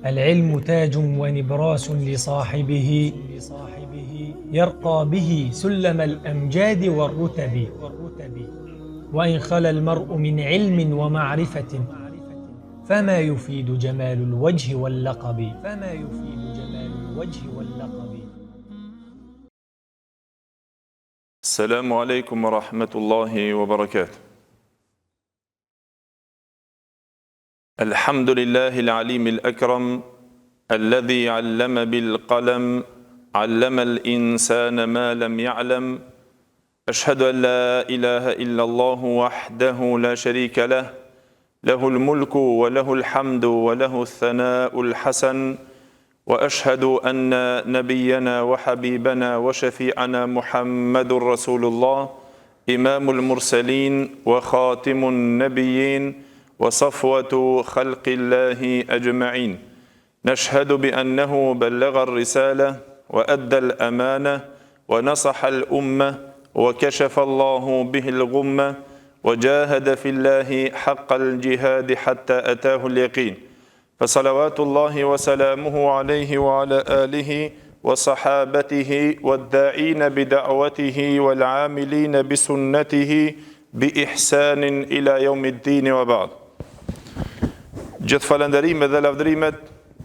العلم تاج ونبراس لصاحبه يرقى به سلم الأمجاد والرتب وإن خلا المرء من علم ومعرفة فما يفيد جمال الوجه واللقب السلام عليكم ورحمة الله وبركاته. الحمد لله العليم الأكرم الذي علم بالقلم علم الإنسان ما لم يعلم. أشهد أن لا إله إلا الله وحده لا شريك له له الملك وله الحمد وله الثناء الحسن. وأشهد أن نبينا وحبيبنا وشفيعنا محمد رسول الله إمام المرسلين وخاتم النبيين وصفوة خلق الله أجمعين. نشهد بأنه بلغ الرسالة وأدى الأمانة ونصح الأمة وكشف الله به الغمة وجاهد في الله حق الجهاد حتى أتاه اليقين. فصلوات الله وسلامه عليه وعلى آله وصحابته والداعين بدعوته والعاملين بسنته بإحسان إلى يوم الدين وبعد. Gjithë falënderimet dhe lavdërimet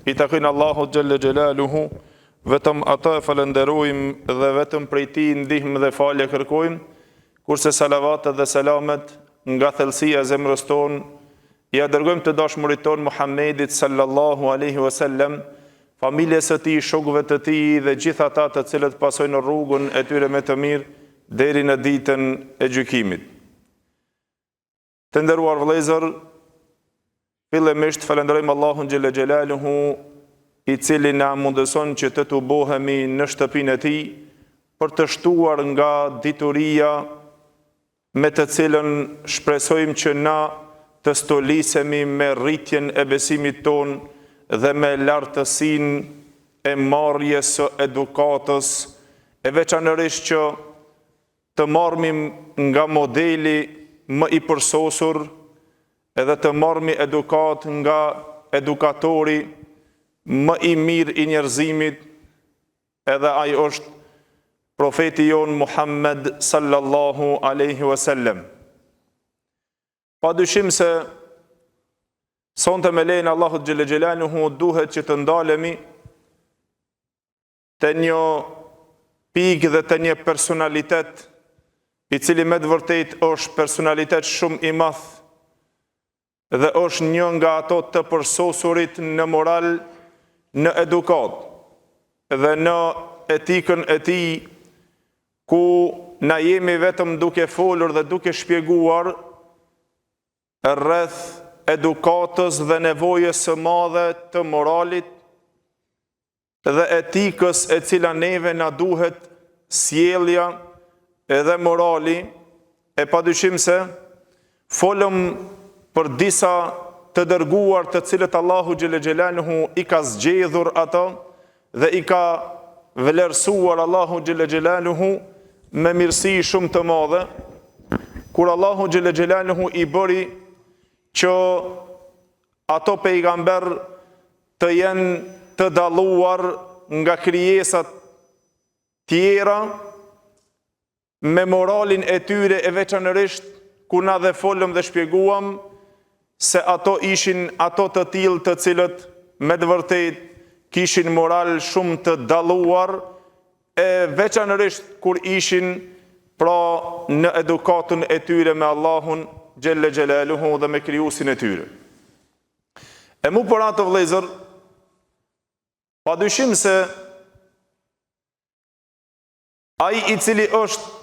I takojnë Allahut xhalla xhelaluhu, vetëm atë falënderojmë dhe vetëm prej Tij ndihmë dhe falje kërkojmë, kurse salavatet dhe selamet nga thellësia e zemrës tonë ja dërgojmë të dashmurit tonë Muhammedit sallallahu alaihi wasallam, familjes së tij, shokëve të tij dhe gjithë ata të cilët pasojnë rrugën e tyre me të mirë deri në ditën e gjykimit. Të nderuar vëllezër, fillimisht falenderojmë Allahun xhella xhelaluhu, I cili na mundëson që të tubohemi në shtëpinë e Tij për të shtuar nga dituria me të cilën shpresojmë që na të stolisemi me rritjen e besimit ton dhe me lartësinë e marrjes së edukatës, e veçanërisht që të marrim nga modeli më I përsosur edhe të marrmi edukat nga edukatori më I mirë I njerëzimit, edhe ai është profeti jon Muhammed sallallahu alaihi wasallam. Padyshim se sonte me lejen Allahut xhelle xhelaluhu duhet që të ndalemi te një pikë dhe te një personalitet I cili me të vërtet është personalitet shumë I madh dhe është një nga ato të përsosurit në moral, në edukat dhe në etikën e tij, ku na jemi vetëm duke folur dhe duke shpjeguar rreth edukatës dhe nevojës së madhe të moralit dhe etikës e cila neve na duhet sjellja edhe morali, e padyshim se folëm për disa të dërguar të cilët Allahu xhelle xhelaluhu I ka zgjedhur ato dhe I ka vlerësuar Allahu xhelle xhelaluhu me mirësi shumë të madhe, kur Allahu xhelle xhelaluhu I bëri që ato pejgamber të jenë të dalluar nga krijesat tjera me moralin e tyre, e veçanërisht ku na dhe folëm dhe shpjeguam se ato ishin ato të tillë të cilët me të vërtet kishin moral shumë të dalluar, e veçanërisht kur ishin pra në edukatën e tyre me Allahun xhelle xhelaluhu dhe me krijuesin e tyre. E mu për atë vëllezër, padyshim se ai I cili është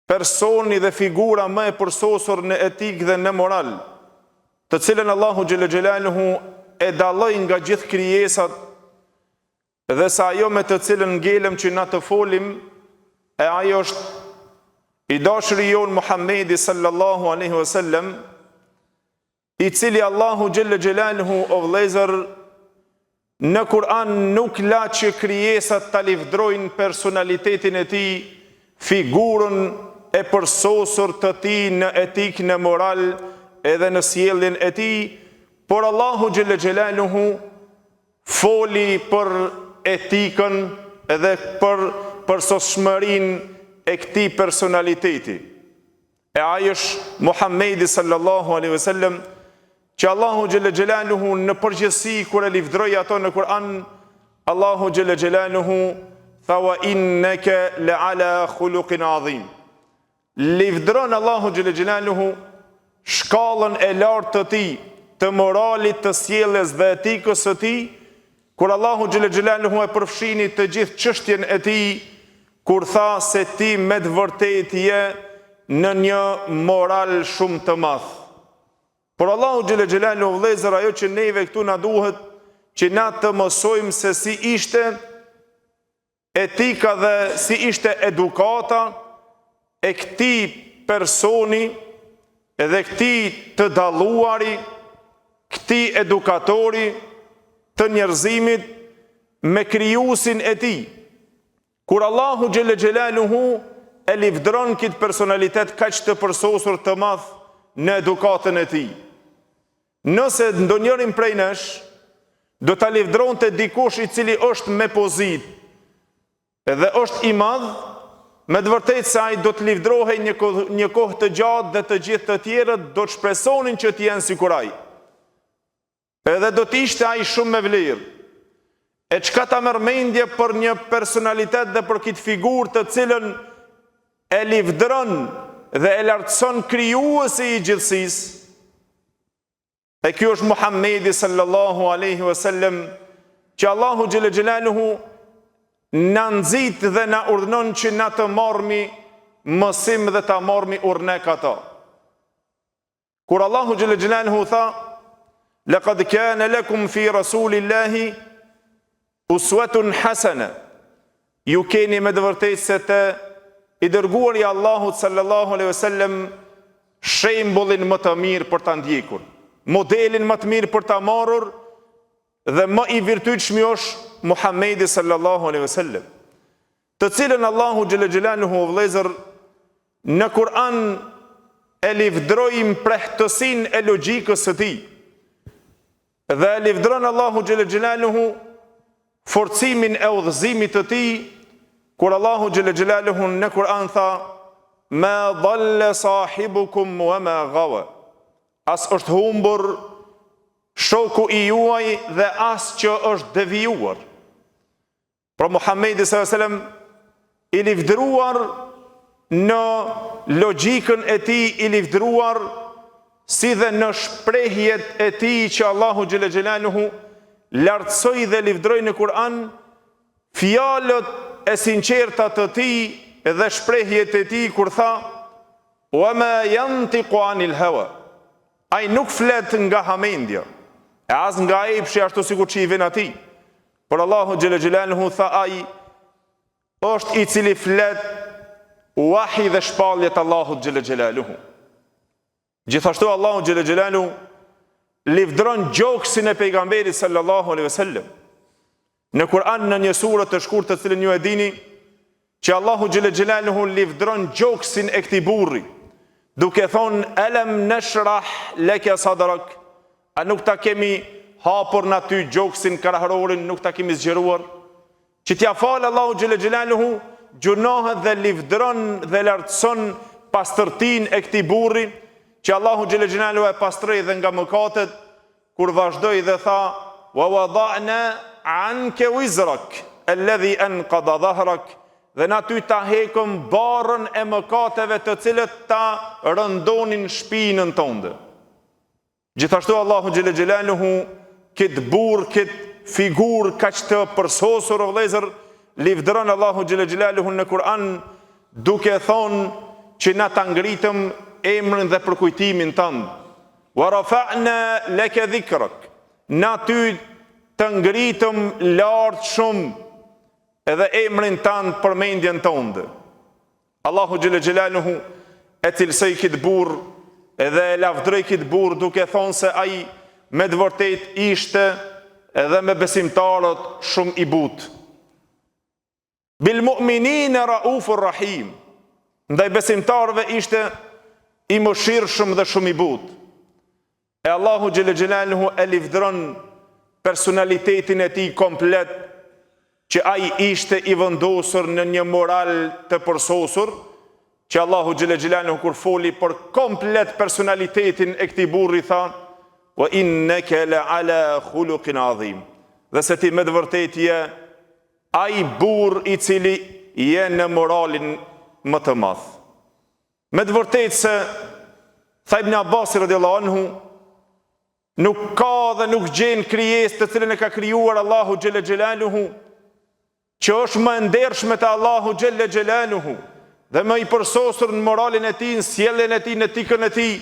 personi dhe figura më e përsosur në etikë dhe në moral, të cilën Allahu xhelle xhelaluhu e dalloi nga gjithë krijesat dhe sa ajo me të cilën ngelem që na të folim, e ajo është I dashuri jon Muhammedi sallallahu alaihi wasallam, I cili Allahu xhelle xhelaluhu o vëllezër në Kur'an nuk la që krijesat ta livdrojnë personalitetin e tij, figurën e përsosur të tij në etikë, në moral edhe në sjelljen e tij, por Allahu xhelle xhelaluhu foli për etikën edhe për sosmërinë e këtij personaliteti. E ai është Muhamedi sallallahu alaihi wasallam, që Allahu xhelle xhelaluhu në përgjithësi kur e livdroi ato në Kur'an, Allahu xhelle xhelaluhu tha wa innaka la'ala khuluqin adhim. Livdron Allahu xhelle xhelaluhu shkallën e lartë të tij, të moralit, të sjelljes dhe etikës së tij, kur Allahu xhelle xhelaluhu e përfshini të gjithë çështjen e tij, kur tha se ti me të vërtetë je në një moral shumë të madh. Por Allahu xhelle xhelaluhu vëllezër, ajo që neve këtu na duhet që na të mësojmë se si ishte etika dhe si ishte edukata e këtij personi edhe këtij të dalluari, këtij edukatori të njerëzimit me krijuesin e tij. Kur Allahu xhelle xhelaluhu e livdron këtë personalitet kaq të përsosur të madh në edukatën e tij. Nëse ndonjërin prej nesh do ta livdronte dikush i cili është me pozitë edhe është i madh, me të vërtetë se ai do të livdrohej një kohë të gjatë dhe të gjithë të tjerët do të shpresonin që të jenë sikur ai. Edhe do të ishte ai shumë me vlerë. E çka ta merr mendje për një personalitet dhe për këtë figurë të cilën e livdron dhe e lartëson krijuesi i gjithësisë. E ky është Muhamedi sallallahu alaihi wasallam, që Allahu xhelle xhelaluhu na nxit dhe na urdhënon që na të marrmi mësim dhe ta marrmi urnek ata. Kur Allahu xhelle xhelaluhu tha: "Laqad kana lakum fi rasulillahi uswatun hasana", ju keni me të vërtetë se te i dërguari i Allahut sallallahu alaihi wasallam shembullin më të mirë për ta ndjekur, modelin më të mirë për ta marrur, dhe më i virtytshëm është Muhamedi sallallahu alaihi wasallam, të cilën Allahu xhelle xhelaluhu vëllezër në Kur'an e livdroi mprehtësinë e logjikës së tij. Dhe e livdron Allahu xhelle xhelaluhu forcimin e udhëzimit të tij, kur Allahu xhelle xhelaluhu në Kur'an tha: "Ma dhalla sahibukum wa ma ghawa", as është humbur shoku i juaj dhe as që është devijuar. Pra Muhamedi sallallahu alaihi wasallam i livdruar në logjikën e tij, i livdruar si dhe në shprehjet e tij që Allahu xhelle xhelaluhu lartësoi dhe livdroi në Kur'an, fjalët e sinqerta të tij dhe shprehjet e tij kur tha: "Wa ma yantiqu anil hawa", ai nuk flet nga hamendja, e as nga epshi ashtu sikur që i vjen atij. Por Allahu xhelle xhelaluhu tha ai është i cili flet wahi dhe shpalljet Allahut xhelle xhelaluhu. Gjithashtu Allahu xhelle xhelaluhu livdron gjoksin e pejgamberit sallallahu alaihi wasallam. Në Kur'an në një surë të shkurtër të cilën ju e dini, që Allahu xhelle xhelaluhu livdron gjoksin e këtij burri, duke thonë: "Alam nashrah laka sadrak", a nuk ta kemi hapur në ty gjoksin krahërorin, nuk ta kemi zgjeruar? Që t'ja falë Allahu xhelle xhelaluhu gjunohet dhe livdron dhe lartëson pastërtinë e këtij burri, që Allahu xhelle xhelaluhu e pastroi dhe nga mëkatet, kur vazhdoi dhe tha: "Wa wada'na anka wizrak alladhi anqadha dhahrak", dhe na ty ta hekëm barrën e mëkateve të cilët ta rëndonin shpinën tënde. Gjithashtu Allahu xhelle xhelaluhu këtë burr, këtë figurë kaq të përsosur o vëllezër, livdron Allahu xhelle xhelaluhu në Kur'an duke thonë që na ta ngritëm emrin dhe përkujtimin tënd. "Wa rafa'na laka dhikrak", na ty të ngritëm lart shumë edhe emrin tënd, përmendjen tënde. Allahu xhelle xhelaluhu e cilësoi këtë burr edhe e lavdroi këtë burr duke thonë se ai me të vërtetë ishte edhe me besimtarët shumë i butë. "Bil mu'minina raufur rahim", ndaj besimtarëve ishte i mëshirshëm dhe shumë i butë. E Allahu xhelle xhelaluhu e livdron personalitetin e tij komplet, që ai ishte i vendosur në një moral të përsosur, që Allahu xhelle xhelaluhu kur foli për komplet personalitetin e këtij burri tha: "Wa innaka la ala khuluqin adhim." Dhe se ti me të vërtetë je ai burr i cili je në moralin më të madh. Me të vërtetë se tha Ibn Abbas radhiyallahu anhu, nuk ka dhe nuk gjen krijesë të cilën e ka krijuar Allahu xhelle xhelaluhu që është më e ndershme te Allahu xhelle xhelaluhu dhe më i përsosur në moralin e tij, në sjelljen e tij, në etikën e tij,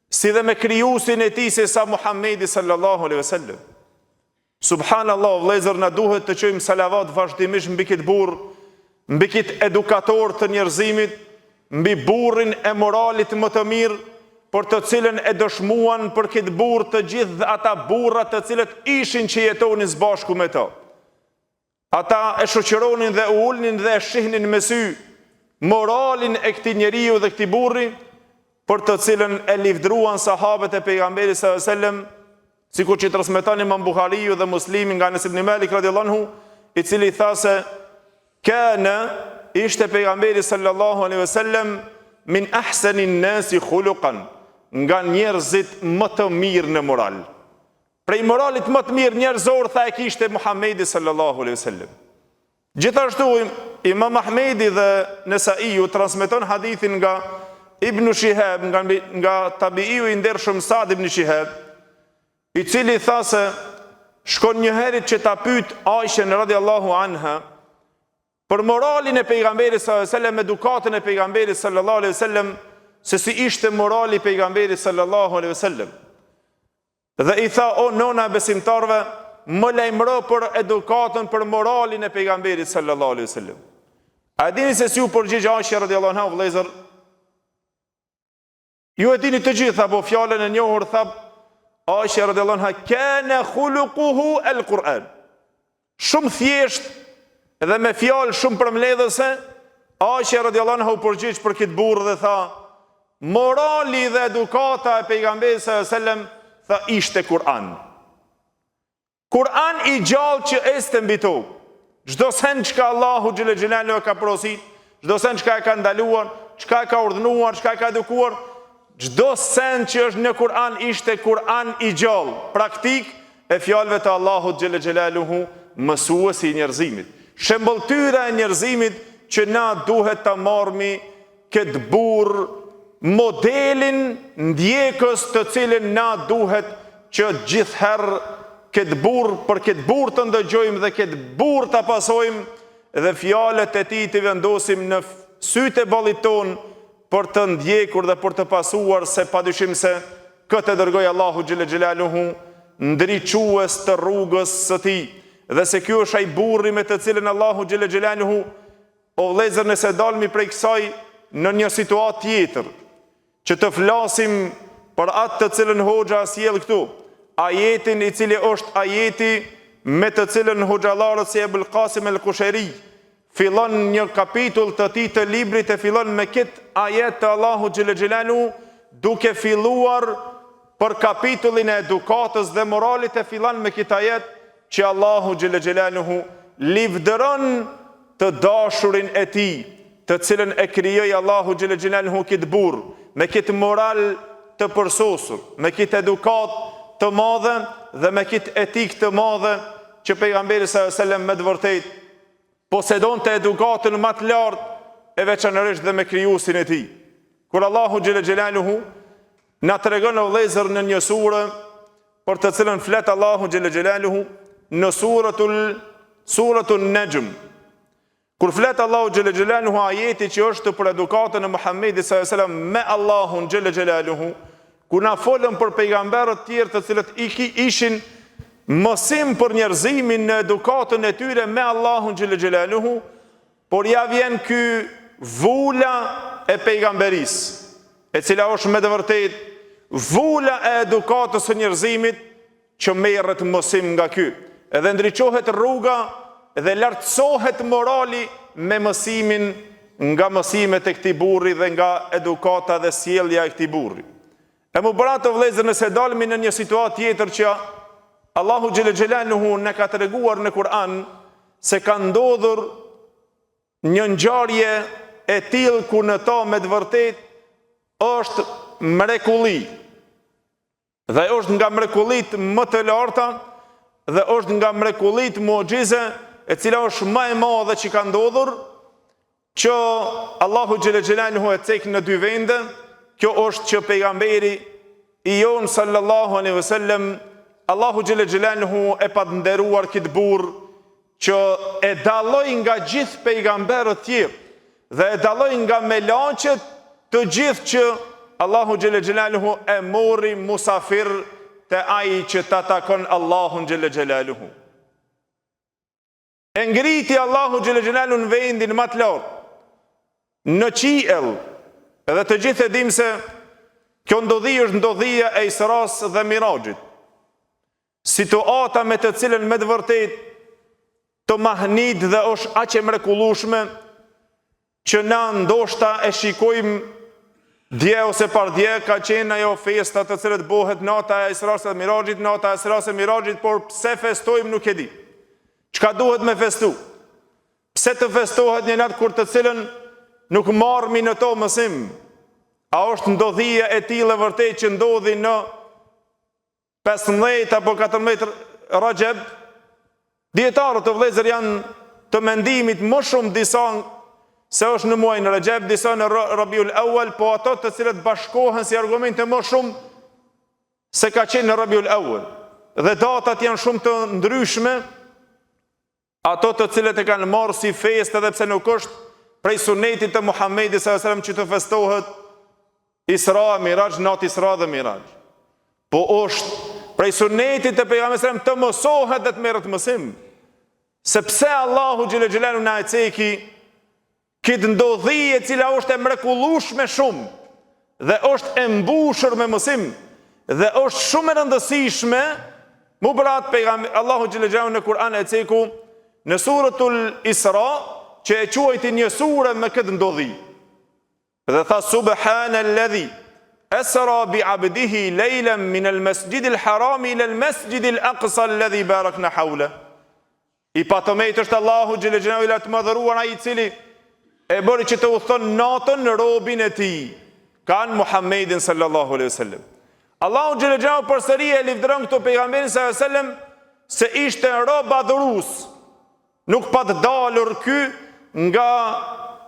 si dhe me krijuesin e tij se sa Muhamedi sallallahu alaihi wasallam. Subhanallahu, vëllezër, na duhet të çojmë salavat vazhdimisht mbi këtë burr, mbi këtë edukator të njerëzimit, mbi burrin e moralit më të mirë, për të cilën e dëshmuan për këtë burr të gjithë ata burrat të cilët ishin që jetonin së bashku me to. Ata e shoqëronin dhe u ulnin dhe e shihnin me sy moralin e këtij njeriu dhe këtij burri, për të cilën e livdruan sahabët e pejgamberit sallallahu alajhi wasallam, sikur që transmeton Imam Buhariu dhe Muslimi nga Anas ibn Malik radhiyallahu anhu, i cili tha se kana ishte pejgamberi sallallahu alaihi wasallam min ahsanin nasi khuluqan, nga njerëzit më të mirë në moral. Prej moralit më të mirë njerëzor tha e kishte Muhamedi sallallahu alaihi wasallam. Gjithashtu Imam Ahmedi dhe Nesaiu transmeton hadithin nga Ibn Shihab, nga tabiiu i ndershëm Sa'd ibn Shihab, i cili tha se shkon një herë që ta pyet Aishën radhiyallahu anha për moralin e pejgamberit sallallahu alaihi wasallam, edukatën e pejgamberit sallallahu alaihi wasallam, se si ishte morali i pejgamberit sallallahu alaihi wasallam. Dhe i tha: "O nona besimtarve, më lajmëro për edukatën, për moralin e pejgamberit sallallahu alaihi wasallam." A dini se si u përgjigj Aisha radhiyallahu anha, vëllezër? Ju e dini të gjithë, apo fjalën e njohur tha Aisha radhiyallahu anha: "Kana khuluquhu al-Quran." Shumë thjesht dhe me fjalë shumë përmbledhëse, Aisha radhiyallahu anha u përgjigj për këtë burr dhe tha: "Morali dhe edukata e pejgamberit sallallahu alaihi wasallam tha ishte Kur'an. Kur'an i gjallë që este mbi tokë. Çdo sen çka Allahu xhelle xhelalu ka porosit, çdo sen çka e ka ndaluar, çka e ka urdhëruar, çka e ka edukuar, çdo sen që është në Kur'an ishte Kur'an i gjallë, praktik e fjalëve të Allahut xhelle xhelaluhu, mësuesi i njerëzimit. Shembulltyra e njerëzimit që na duhet ta marrmi këtë burr, modelin ndjekës të cilin na duhet që gjithherë për këtë burr të ndëgjojmë dhe këtë burr të pasojmë dhe fjalët e tij të vendosim në sytë e ballit ton për të ndjekur dhe për të pasuar, se padyshim se këtë dërgoi Allahu xhelle xhelaluhu ndriçues të rrugës së tij, dhe se ky është ai burri me të cilën Allahu xhelle xhelaluhu, o vëllezër, nëse dalmi prej kësaj në një situatë tjetër, që të flasim për atë të cilën hoxha sjell këtu, ajetin i cili është ajeti me të cilën hoxhallarët si Ebul Qasim el-Kusheri fillon një kapitull të tij të librit, e fillon me këtë ajet të Allahu xhelle xhelaluhu, duke filluar për kapitullin e edukatës dhe moralit, e fillon me këtë ajet që Allahu xhelle xhelaluhu livdëron të dashurin e tij, të cilën e krijoi Allahu xhelle xhelaluhu këtë burr, me këtë moral të përsosur, me këtë edukat të madhe dhe me këtë etik të madhe, që pejgamberi sallallahu alajhi wasallam me të vërtetë posedonte edukatën më të lartë, e veçanërisht dhe me krijuesin e tij. Kur Allahu xhelle xhelaluhu na tregon, o vëllezër, në një sure për të cilën flet Allahu xhelle xhelaluhu në suratul Najm. Kur flet Allahu xhelle xhelaluhu ajeti që është për edukatën e Muhamedit sallallahu alajhi wasallam me Allahun xhelle xhelaluhu, ku na folën për pejgamberët të tjerë të cilët ishin mësim për njerëzimin në edukatën e tyre me Allahun xhelle xhelaluhu, por ja vjen ky vula e pejgamberisë, e cila është me të vërtetë vula e edukatës së njerëzimit, që merret mësim nga ky, edhe ndriçohet rruga dhe lartësohet morali me mësimin nga mësimet e këtij burri dhe nga edukata dhe sjellja e këtij burri. E më bëra të vëllezër, nëse dalmi në një situatë tjetër që Allahu xhelle xhelaluhu ne ka treguar në Kur'an se ka ndodhur një ngjarje e tillë ku në to me të vërtet është mrekulli. Dhe është nga mrekullit më të larta dhe është nga mrekullit mu'gjize e cila është më e madhe që ka ndodhur, që Allahu xhelle xhelaluhu e cek në dy vende. Kjo është që pejgamberi i jon sallallahu alaihi wasallam, Allahu xhelle xhelaluhu e pa nderuar këtë burr që e dalloi nga gjithë pejgamberët tjerë dhe e dalloi nga melaqet të gjithë që Allahu xhelle xhelaluhu e mori musafir te ai që ta takon Allahun xhelle xhelaluhu. E ngriti Allahu xhelle xhelaluhu në vendin më të lartë, në qiell, edhe të gjithë e dim se kjo ndodhi është ndodhia e Isras dhe Mirajit. Situata me të cilën me të vërtet të mahnit dhe është aq e mrekullueshme që na ndoshta e shikojmë dje ose pardje, ka qenë ajo festa të cilët bëhet nata e Isras dhe Mirajit, nata e Isras dhe Mirajit, por pse festojmë nuk e di. Çka duhet me festu? Pse të festohet një natë kur të cilën nuk marrmi në to mësim? A është ndodhia e tillë vërtet që ndodhi në 15 apo 14 Rajab? Dietarët të vëllezër janë të mendimit më shumë, disa se është në muajin Rajab, disa në Rabiul Awwal, po ato të cilët bashkohen si argumente më shumë se ka qenë në Rabiul Awwal. Dhe datat janë shumë të ndryshme, ato të cilët e kanë marrë si festë, edhe pse nuk është prej sunetit të Muhamedit sallallahu alaihi wasallam që të festohet Isra, Miraj, natë Isra dhe Miraj. Po është prej sunetit të pejgamberit sallallahu alaihi wasallam të mësohet dhe të merret mësim. Sepse Allahu xhelle xhelaluhu na e ceki këtë ndodhi e cila është e mrekullueshme shumë dhe është e mbushur me mësim dhe është shumë e rëndësishme. Mu brat pejgamberi Allahu xhelle xhelaluhu në Kur'an e ceku në suratul Isra, që e quajti një sure me këtë ndodhi. Dhe tha subhanalladhi asra bi 'abdihi laylan min al-masjidil haram ila al-masjidil aqsa alladhi barakna hawla. I patëmejt është Allahu xhelle xhelaluhu i madhëruar, ai i cili e bëri që të udhton natën në robin e tij, kan Muhammedin sallallahu alaihi wasallam. Allahu xhelle xhelaluhu përsëri e livdron këto pejgamberin sallallahu alaihi wasallam se ishte rob adhurues. Nuk pa të dalur ky nga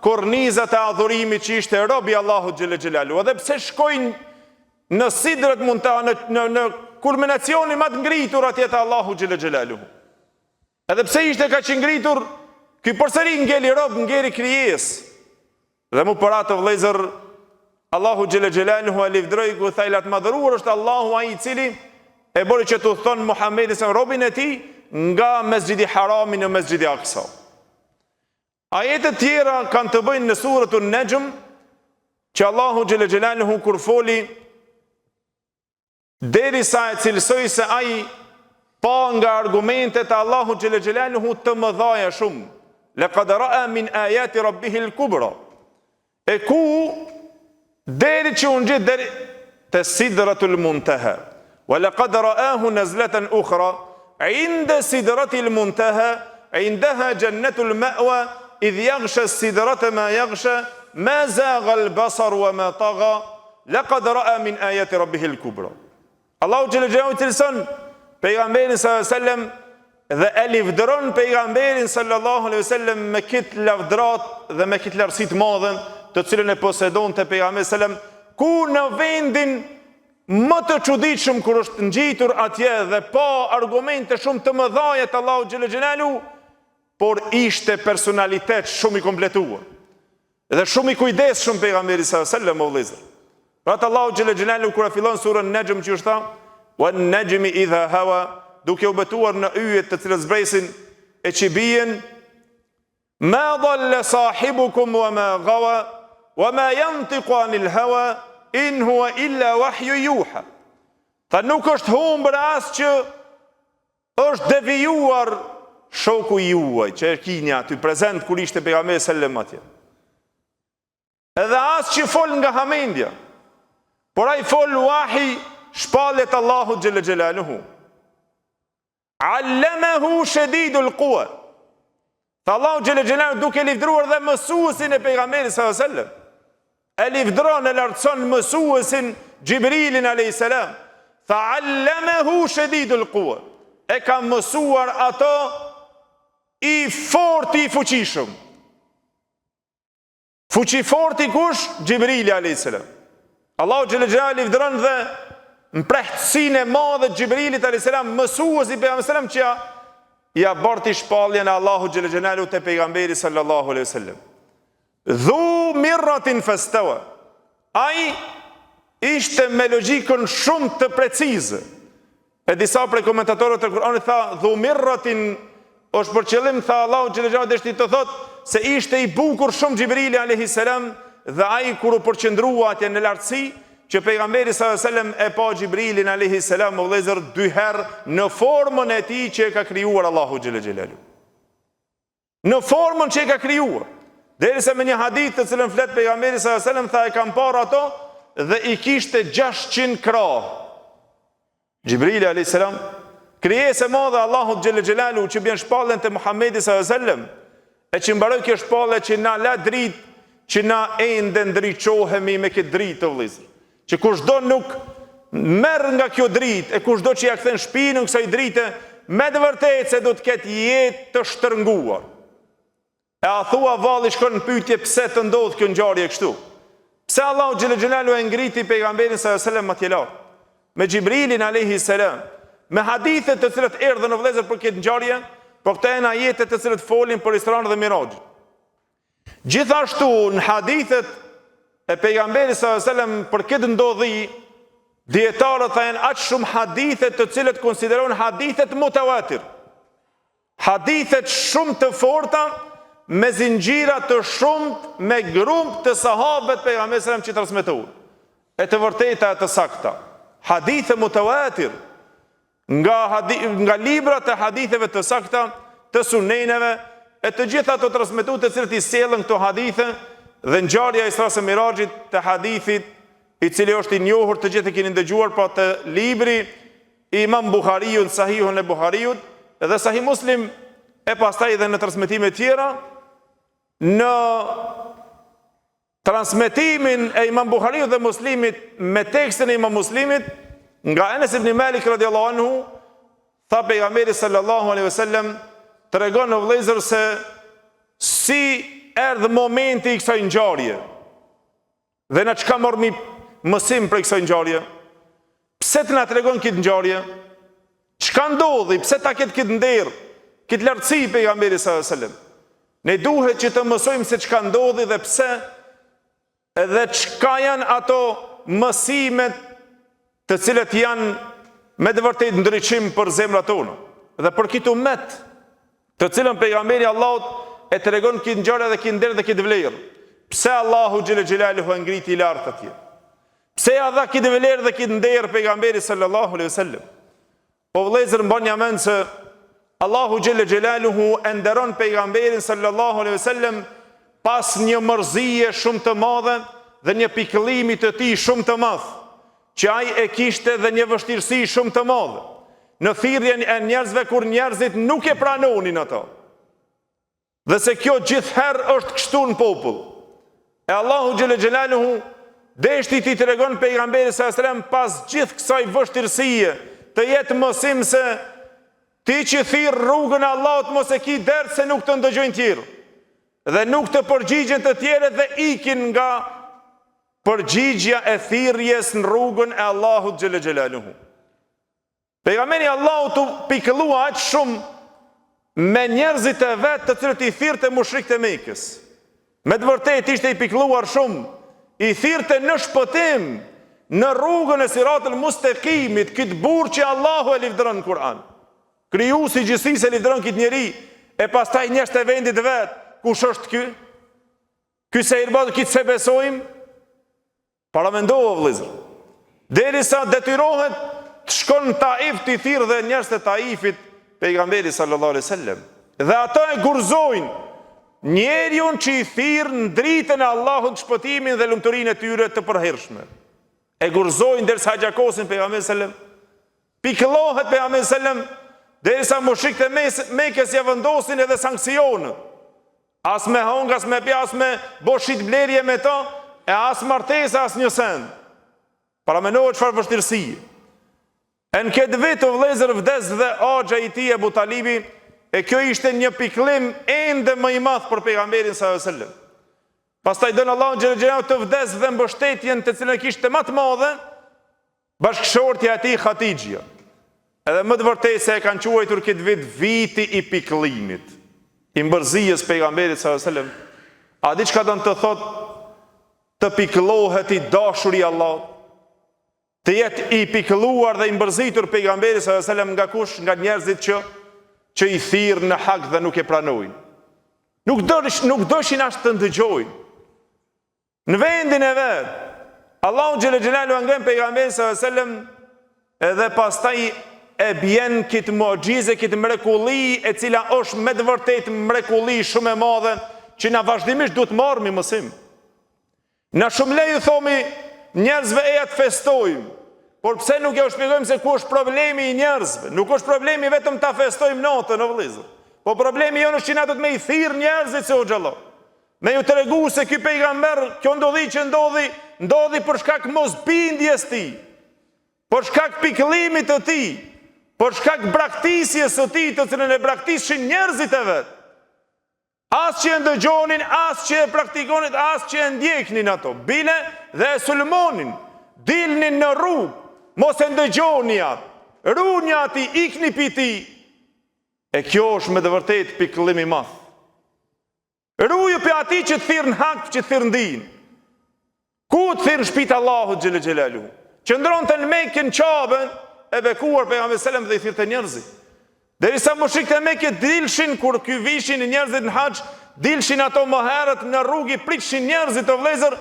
kornizat e adhurimit që ishte robi Allahu xhelle xhelaluhu. Edhe pse shkojnë në Sidrat Muntaha, në kulminacionin më të ngritur atje te Allahu xhelle xhelaluhu. Edhe pse ishte kaq i ngritur, ky përsëri ngeli rob, ngeli krijesë. Dhe mu për atë vëllezër, Allahu xhelle xhelaluhu e livdroi ku thajlat madhëruar është Allahu ai i cili e bëri që të thon Muhamedi se robin e tij nga Mesxhidi Harami në Mesxhidi Aqsa. Ajete tjera kanë të bëjnë në suratul Najm, që Allahu xhelle xhelaluhu kur foli derisa e cilësoi se ai pa nga argumentet e Allahu xhelle xhelaluhu të mëdha shumë. Laqad ra'a min ayati rabbih al-kubra. E ku deri që unë gjithë deri te Sidratul Muntaha. Wa laqad ra'ahu nazlatan ukhra 'inda Sidratil Muntaha 'indaha jannatul ma'wa idh yaghsha as-sidrata ma yaghsha ma zagha al-basar wa ma tagha laqad ra'a min ayati rabbih al-kubra. Allahu xhelle xhelaluhu tilson pejgamberin sallallahu alaihi wasallam dhe e livdëron pejgamberin sallallahu alaihi wasallam me këtë lavdrat dhe me këtë lartësi të madhe të cilën e posedonte pejgamberi sallallahu alaihi wasallam, ku në vendin më të çuditshëm kur është ngjitur atje dhe pa argumente shumë të mëdha të Allahu xhelle xhelaluhu, por ishte personalitet shumë i kompletuar dhe shumë i kujdesshëm pejgamberi sallallahu alaihi wasallam vëllezër. Pra Allahu xhelle xhelaluhu kur e fillon surën Najm që është wan najmi idha hawa, duke u betuar në yjet të cilët zbresin e që bien, ma dhalla sahibukum wa ma gawa wa ma yantiqu anil hawa in huwa illa wahyu yuha. Tha nuk është humbër as që është devijuar shoku juaj, që e kini aty prezent kur ishte pejgamberi sallallahu alaihi wasallam atje. Edhe as që fol nga hamendja, por ai fol wahi shpallet Allahu xhelle xhelaluhu. Allamahu shadidul quwa. Tha Allahu xhelle xhelaluhu duke livdruar dhe mësuesin e pejgamberit sallallahu alaihi wasallam. E livdron e lartëson mësuesin Gjibrilin alayhis salam. Tha allamahu shadidul quwa. E ka mësuar ato i forti i fuqishëm. Fuqi forti kush? Gjibrili alayhis salam. Allahu xhelle xhelaluhu livdron dhe në prehtësinë e madhe Gjibrilit alayhis salam, mësuesi pejgamberit sallam që ja barti shpalljen e Allahu xhelle xhelaluhu te pejgamberi sallallahu alaihi wasallam. Dhu mirratin fastawa. Ai ishte me logjikën shumë të precizë. E disa prej komentatorëve të Kuranit tha dhu mirratin është për qëllim, tha Allahu xhelle xhelaluhu deshti të thotë se ishte i bukur shumë Gjibrili alayhis salam dhe ai kur u përqendrua atje në lartësi që pejgamberi sallallahu alaihi wasallam e pa Gjibrilin alayhis salam u vëllezër dy herë në formën e tij që e ka krijuar Allahu xhelle xhelaluhu. Në formën që e ka krijuar. Derisa me një hadith të cilën flet pejgamberi sallallahu alaihi wasallam tha e kam parë ato dhe i kishte 600 krah. Gjibrili alayhis salam, krijesë e madhe Allahu xhelle xhelaluhu që bën shpallën te Muhamedi sallallahu alaihi wasallam, e që mbaroi kjo shpallë që na la dritë, që na ende ndriçohemi me këtë dritë të vëllezër. Që kushdo nuk merr nga kjo dritë, e kushdo që ja kthen shpinën kësaj drite, me të vërtetë se do të ketë jetë të shtërnguar. E a thua valli shkon në pyetje pse të ndodh kjo ngjarje kështu? Pse Allahu xhelle xhelaluhu e ngriti pejgamberin sallallahu alaihi wasallam atje lart me Gjibrilin alayhis salam, me hadithe të cilat erdhën në vëllezër për këtë ngjarje, por këto janë ajete të cilat folin për Isran dhe Mirajin. Gjithashtu në hadithet e pejgamberit sallallahu alaihi wasallam për këtë ndodhi, dietarët thënë aq shumë hadithe të cilët konsiderohen hadithet mutawatir. Hadithet shumë të forta me zinxhira të shumt, me grup të sahabët pejgamberit sallallahu alaihi wasallam që transmetuan. E të vërteta e të sakta. Hadithe mutawatir nga librat e haditheve të sakta, të suneneve, e të gjitha të transmetuar të cilët i sjellën këto hadithe dhe ngjarja e Isra së Mirajit të hadithit i cili është i njohur të gjithë e keni dëgjuar pa të libri i Imam Buhariut, Sahihun e Buhariut dhe Sahih Muslim e pastaj edhe në transmetime tjera. Në transmetimin e Imam Buhariut dhe Muslimit me tekstin e Imam Muslimit nga Enes ibn Malik radhiyallahu anhu, tha pejgamberi sallallahu alaihi wasallam, tregon në vëllezër se si erdhi momenti i kësaj ngjarje. Dhe na çka mormi mësim për kësaj ngjarje? Pse të na tregon këtë ngjarje? Çka ndodhi? Pse ta ketë këtë nder, këtë lartësi pejgamberi sallallahu alaihi wasallam? Ne duhet që të mësojmë se çka ndodhi dhe pse, edhe çka janë ato mësimet të cilët janë me të vërtetë ndriçim për zemrat tona dhe për këtë ummet, të cilën pejgamberi Allahut e tregon këtë ngjarje dhe këtë nder dhe këtë vlerë. Pse Allahu xhelle xhelaluhu e ngriti i lartë atje? Pse ja dha këtë vlerë dhe këtë nder pejgamberit sallallahu alaihi wasallam? O vëllezër, mbani mend se Allahu xhelle xhelaluhu e nderon pejgamberin sallallahu alaihi wasallam pas një mërzie shumë të madhe dhe një pikëllimi të tij shumë të madh, që ai e kishte dhe një vështirësi shumë të madhe në thirrjen e njerëzve kur njerëzit nuk e pranonin ato. Dhe se kjo gjithherë është kështu në popull. E Allahu xhelle xhelaluhu deshti t'i tregon pejgamberit sallallahu alaihi wasallam pas gjithë kësaj vështirësie të jetë mësim se ti që thirr rrugën e Allahut mos e ki dert se nuk të ndëgjojnë tjerë dhe nuk të përgjigjen të tjerët dhe ikin nga përgjigja e thirrjes në rrugën e Allahut xhelle xhelaluhu. Pejgamberi Allahut u pikëllua aq shumë me njerëzit e vet të cilët i thirrte mushrikët e Mekës. Me të vërtetë ishte i pikëlluar shumë, i thirrte në shpëtim, në rrugën e Siratul Mustaqimit, këtë burr që Allahu e livdron në Kur'an. Krijuesi i gjithësisë e livdron këtë njeri, e pastaj njerëz të vendit vet, kush është ky? Ky se i bën këtë se besojmë? Para mendohu vëllezër. Derisa detyrohet të shkon në Taif të i thirrë dhe njerëz të Taifit pejgamberi sallallahu alaihi wasallam. Dhe ato e gurzojnë njeriun që i thirr në dritën e Allahut shpëtimin dhe lumturinë e tyre të përhershme. e gurzojnë derisa haxhakosin pejgamberi sallam, pikëllohet pejgamberi sallam, derisa mushrikët e Mekës ja vendosin edhe sankcione. As me hong, as me pja, as me boshit blerje me ta, e as martesa, as një send. Para menohet çfarë vështirësi. E në këtë vit të vëllezër vdes dhe axha i tij Ebu Talibi, e kjo ishte një pikëllim ende më i madh për pejgamberin sallallahu alajhi wasallam. Pastaj don Allahu xhel xhelal të vdes dhe mbështetjen të cilën kishte më të madhe bashkëshortja e tij Hatixhia. Edhe më të vërtetë se e kanë quajtur këtë vit viti i pikëllimit, i mbërzijës pejgamberit sallallahu alajhi wasallam. A di çka do të thotë të pikëllohet i dashuri i Allahut? Të jetë i pikëlluar dhe i mbërzitur pejgamberi sallallahu alajhi wasallam nga kush? Nga njerëzit që i thirrën në hak dhe nuk e pranojnë. Nuk doshin as të ndëgjojnë. Në vendin e vet, Allahu xhel xhelalu ngren pejgamberin sallallahu alajhi wasallam, edhe pastaj e bjen këtë mu'xhize, këtë mrekulli, e cila është me të vërtetë mrekulli shumë e madhe, që na vazhdimisht duhet marrëmi mësim. Na shumë leju thomi njerëzve e atë festojmë, por pse nuk ja u shpjegojmë se ku është problemi i njerëzve? Nuk është problemi vetëm ta festojmë natën në vëllezër. Po problemi jonë është që na do të me i thirr njerëzit se o xhallah. Me ju tregu se ky pejgamber, kjo ndodhi që ndodhi për shkak mosbindjes tij, për shkak pikëllimit të tij, për shkak braktisjes së tij, të cilën e braktishin njerëzit e vet. As që e ndëgjonin, as që e praktikonin, as që e ndjeknin ato. Bile dhe e sulmonin, dilnin në rrugë, mos e ndëgjoni atë, runi ati, ikni piti. E kjo është me të vërtetë pikëllim i madh. Ruju për ati që të thirrën hak, që të thirrën din. Ku të thirrën shtëpitë Allahut xhel xhelaluhu? Qëndronte në Mekë në Qabën, e bekuar pejgamberi sallallahu alajhi wasallam dhe i thirrte njerëzit. Derisa mushrikët e Mekës dilshin kur ky vishin njerëzit në haxh, dilshin ato më herët në rrugë, pritshin njerëzit të vëllezër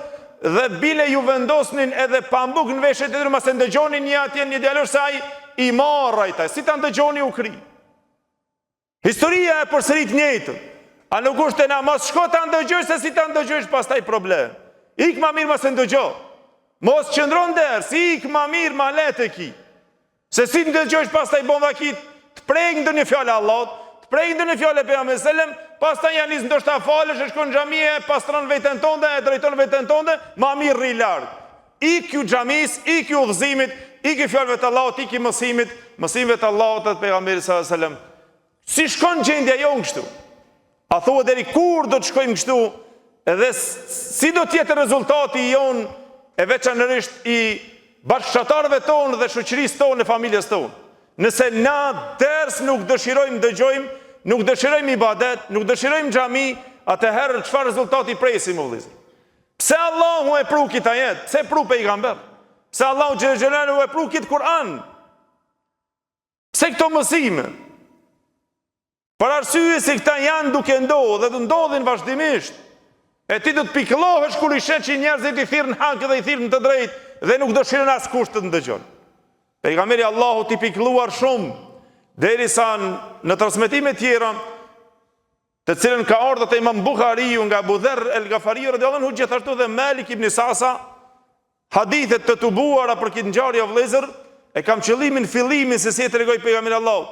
dhe bile ju vendosnin edhe pambuk në veshët e tyre, mos e ndëgjonin një atje një djalor se ai i marrajta. Si ta ndëgjoni u kri. Historia e përsërit njëjtën. A nuk është na mos shko ta ndëgjosh se si ta ndëgjosh pastaj problem. Ik më mirë mos e ndëgjoj. Mos qëndron der, si ik më mirë ma le te ki. Se si ndëgjosh pastaj bomvakit, të prejnë ndonjë fjalë Allahut, të prejnë ndonjë fjalë pejgamberit sallam, pastaj ja nis ndoshta falesh, e shkon në xhamie, pastron veten tënde, e drejton veten tënde, më mirë rri larg. Ik ju xhamis, ik ju udhëzimit, ik i fjalëve të Allahut, ik i mësimeve të Allahut të pejgamberit sallallahu alajhi wasallam. Si shkon gjendja jon kështu? A thua deri kur do të shkojmë kështu? Edhe si do të jetë rezultati i jon, e veçanërisht i bashkëtarëve tonë dhe shoqërisë tonë, familjes tonë? Nëse na ders nuk dëshirojmë dëgjojmë, nuk dëshirojmë ibadet, nuk dëshirojmë xhami, atëherë çfarë rezultati presim vëllezër? Pse Allahu e pru këtë ajet? Pse pru pejgamber? Pse Allahu xhel xhelalu e pru këtë Kur'an? Pse këto mësime? Për arsye se këta janë duke ndodhur dhe do ndodhin vazhdimisht. E ti do të pikëllohesh kur i shet që njerëzit i thirrën hak dhe i thirrën të drejtë dhe nuk dëshiron askush të ndëgjon. Pejgamberi Allahut i pikëlluar shumë, derisa në transmetime tjera, të cilën ka ardhur te Imam Buhariu nga Abu Dharr el-Ghafari radhiyallahu anhu, gjithashtu dhe Malik ibn Sasa, hadithet të tubuara për këtë ngjarje vëllezër, e kam qëllimin fillimin se si e tregoi pejgamberi Allahut.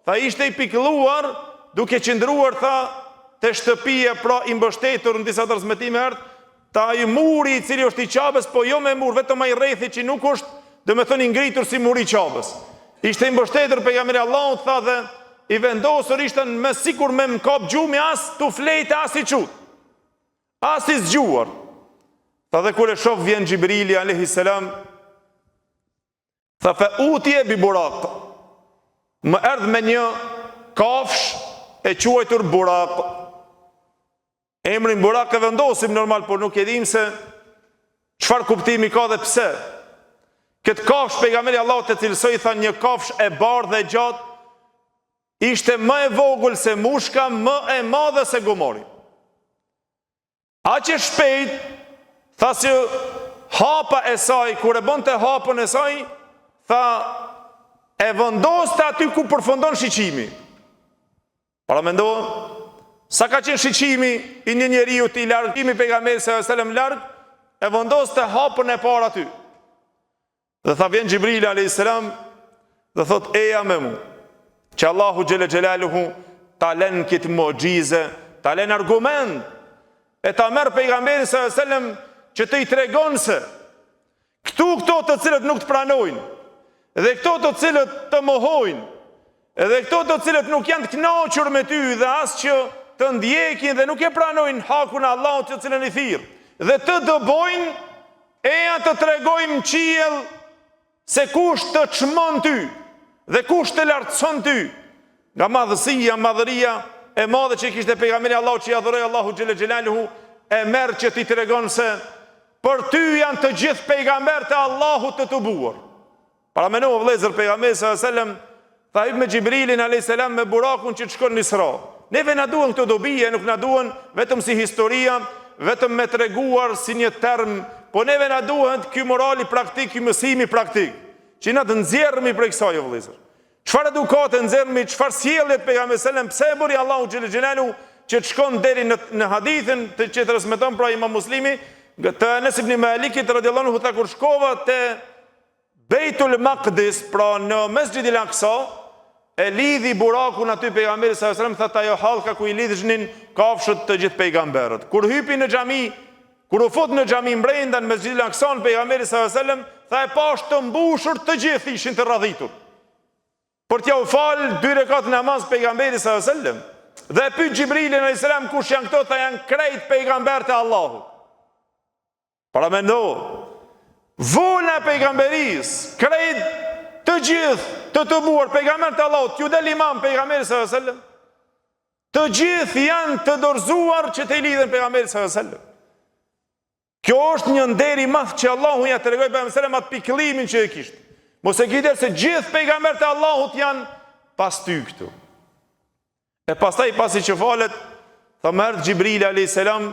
Tha ishte i pikëlluar duke qëndruar, tha, te shtëpia, pra i mbështetur në disa transmetime ta i muri i cili është i Qabës, po jo me mur, vetëm ai rrethi që nuk është, do me thënë, i ngritur si muri i Qabës. Ishte i mbështetur pejgamberi Allahut, tha, dhe i vendosur ishte me sikur me mkap gjumi, as tu flejte, as i qut, as i zgjuar. Tha dhe kur e shoh vjen Xhibrili alayhi salam, tha fa utje bi buraq. Më erdh me një kafsh e quajtur buraq. Emrin buraq e vendosim normal, por nuk e dim se çfarë kuptimi ka dhe pse. Këtë kafsh pejgamberi Allahut e cilësoi, tha, një kafsh e bardhë dhe gjatë, ishte më e vogël se mushka, më e madhe se gomori. Aq e shpejt, tha, si hapa e saj, kur e bënte hapën e saj, tha, e vendoste aty ku përfundon shiqimi. Para mendo, sa ka qenë shiqimi i një njeriu i largimi pejgamberit sallallahu alajhi wasallam larg, e vendoste hapën e parë aty. Dhe tha vjen Gjibrili a.s. dhe thot eja me mu, që Allahu xhele xhelaluhu ta len këtë mucize, ta len argument, e ta merr pejgamberin sallallahu alaihi wasallam që të i tregon se këto të cilët nuk të pranojnë, dhe këto të cilët të mohojnë, edhe këto të cilët nuk janë të kënaqur me ty dhe as që të ndjekin dhe nuk e pranojnë hakun e Allahut të cilën i thirr, dhe të dëbojnë, eja të tregojnë qiell se kush të çmon ty dhe kush të lartëson ty nga madhësia, madhëria e madhe që i kishte pejgamberi Allahu që i adhuroi Allahu xhele xhelaluhu, e merr që ti tregon se për ty janë të gjithë pejgamberët e Allahut të tubuar. Para mendoj vëllezër, pejgamberi sallallahu alajhi wasallam tha hip me Gjibrilin alayhis salam me burakun që të shkon në Isra. Neve na duhen këto dobije, nuk na duhen vetëm si historia, vetëm me treguar si një term, po neve na duhet ky morali praktik, ky mësimi praktik, që na të nxjerrëmi prej kësaj vëllezër. Çfarë edukate nxjerrëmi, çfarë sjellje pejgamberi sallallahu alajhi wasallam, pse e bëri Allahu xhel xhelalu që të shkon deri në hadithin që transmeton pra Imam Muslimi, të Anas ibn Malikit radhiyallahu anhu, tha kur shkova te Beitul Maqdis, pra në Mesxhidil Aqsa, e lidhi burakun aty pejgamberi sallallahu alajhi wasallam, tha ajo hallka ku i lidhnin kafshët të gjithë pejgamberët. Kur hypi në xhami, kur u fut në xhami brenda në Mesxhidil Aqsa, pejgamberi sallallahu alajhi wasallam tha e pash të mbushur, të gjithë ishin të radhitur. Për t'ja u fal 2 rekat namaz pejgamberi sallallahu alajhi wasallam. Dhe e pyet Gjibrilin alayhis salam kush janë këto, tha janë krejt pejgamberët e Allahut. Para mendo, vona pejgamberis, krejt të gjithë të tubuar pejgamberët e Allahut, ju del imam pejgamberi sallallahu alajhi wasallam. Të gjithë janë të dorëzuar që të i lidhen pejgamberit sallallahu alajhi wasallam. Kjo është një nder i madh që Allahu ja tregoi pejgamberit sallallahu alajhi wasallam atë pikëllimin që e kishte. Mos e kujdes se gjithë pejgamberët e Allahut janë pas ty këtu. E pastaj pasi që falet, tha merr Gjibrili alayhis salam,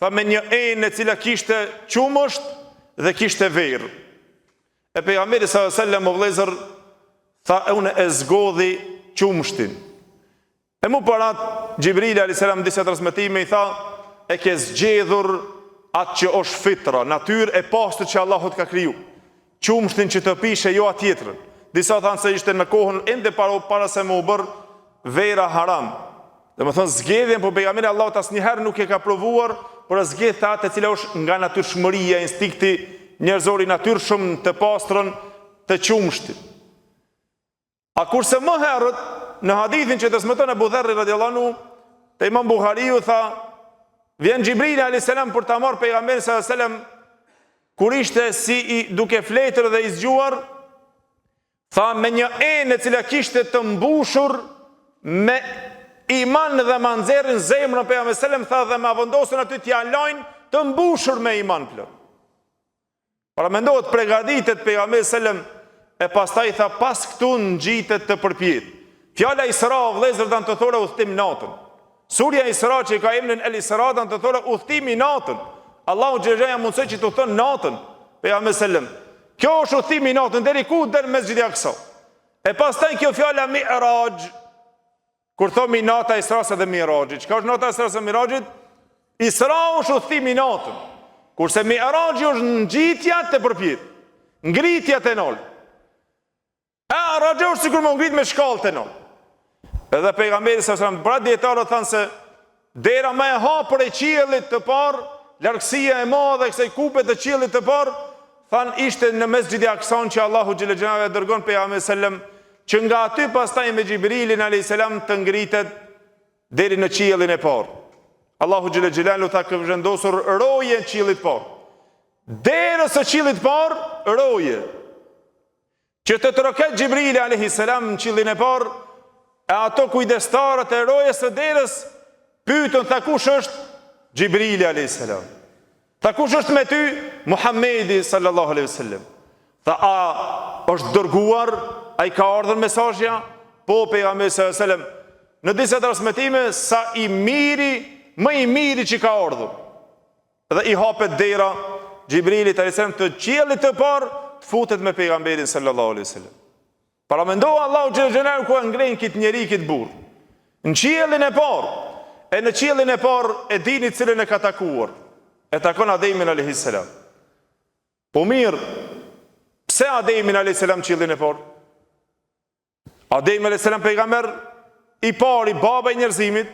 tha me një enë e cila kishte qumësht dhe kishte verë. E pejgamberi sallallahu alajhi wasallam o vëllezër, tha unë e zgodhi qumështin. E mu parat Gjibrili alayhis salam disa transmetime i tha e ke zgjedhur atë që është fitra, natyrë e pastër që Allahu të ka kriju. Qumshtin që të pishe jo atjetrën. Disa thanë se ishte në kohën ende para se më u bërë vera haram. Dhe më thënë zgjedhjen, po pejgamberi Allahut asnjëherë nuk e ka provuar, por zgjedh atë e cila është nga natyrshmëria, instikti njerëzor i natyrshëm të pastrën të qumshtit. A kurse më herët në hadithin që transmeton Abu Dharr radhiyallahu anhu, te Imam Buhariu tha vjen Gjibrili alayhis salam për ta marrë pejgamberin sallallahu alajhi wasallam kur ishte si i duke fletër dhe i zgjuar, tha me një enë e cila kishte të mbushur me iman dhe manxerrin zemrën pejgamberit sallallahu alajhi wasallam, tha dhe ma vendosën aty t'ia lajnë të mbushur me iman plot. Para mendohet përgatitet pejgamberi sallallahu alajhi wasallam, e pastaj tha pas këtu ngjitet të përpjet. Fjala Isra vëllezër dan të thonë udhtim natën. Surja Isra që ka emrin El Isra dan të thonë udhtimi natën. Allahu xhelaja mundsoj që të thonë natën pejgamberi sallallahu alajhi wasallam. Kjo është udhtimi natën deri ku deri në Mesxhidin Aqsa. E pastaj kjo fjala Mi'raj, kur thomi nata e Isras dhe Mi'rajit. Çka është nata e Isras dhe Mi'rajit? Isra është udhtimi natën. Kurse Mi'raji është ngjitja të përpjet, ngritja të nol. Mi'raji është sikur më ngrit me shkallë të nol. Edhe pejgamberi sallallahu alajhi wasallam, pra dietarët thanë se dera më e hapur e qiellit të parë, largësia e madhe e kësaj kupe të qiellit të parë, thanë ishte në Mesxhidin Aqsa që Allahu xhelalu xhelalu dërgon pejgamberin sallallahu alajhi wasallam, që nga aty pastaj me Gjibrilin alayhis salam të ngritet deri në qiellin e parë. Allahu xhelalu xhelalu tha ka vendosur roje në qiellit të parë. Derës së qiellit të parë roje. Që të troket Gjibrili alayhis salam në qiellin e parë, e ato kujdestarët e rojes së derës pyetën tha kush është Gjibrili alayhis salam. Tha kush është me ty? Muhamedi sallallahu alaihi wasallam. Tha a është dërguar? A i ka ardhur mesazhja? Po pejgamberi sallallahu alaihi wasallam. Në disa transmetime sa i miri, më i miri që ka ardhur. Dhe i hapet dera Gjibrilit alayhis salam të qiellit të parë, të futet me pejgamberin sallallahu alaihi wasallam. Para mendoj Allahu xhelalu ku ngren kit njeri kit burr. Në qiellin e parë, e në qiellin e parë e dini cilën e ka takuar. E takon Ademin alayhis salam. Po mirë, Pse Ademin a.s. qillin e parë? Ademi a.s. pejgamber i pari, baba i njerëzimit.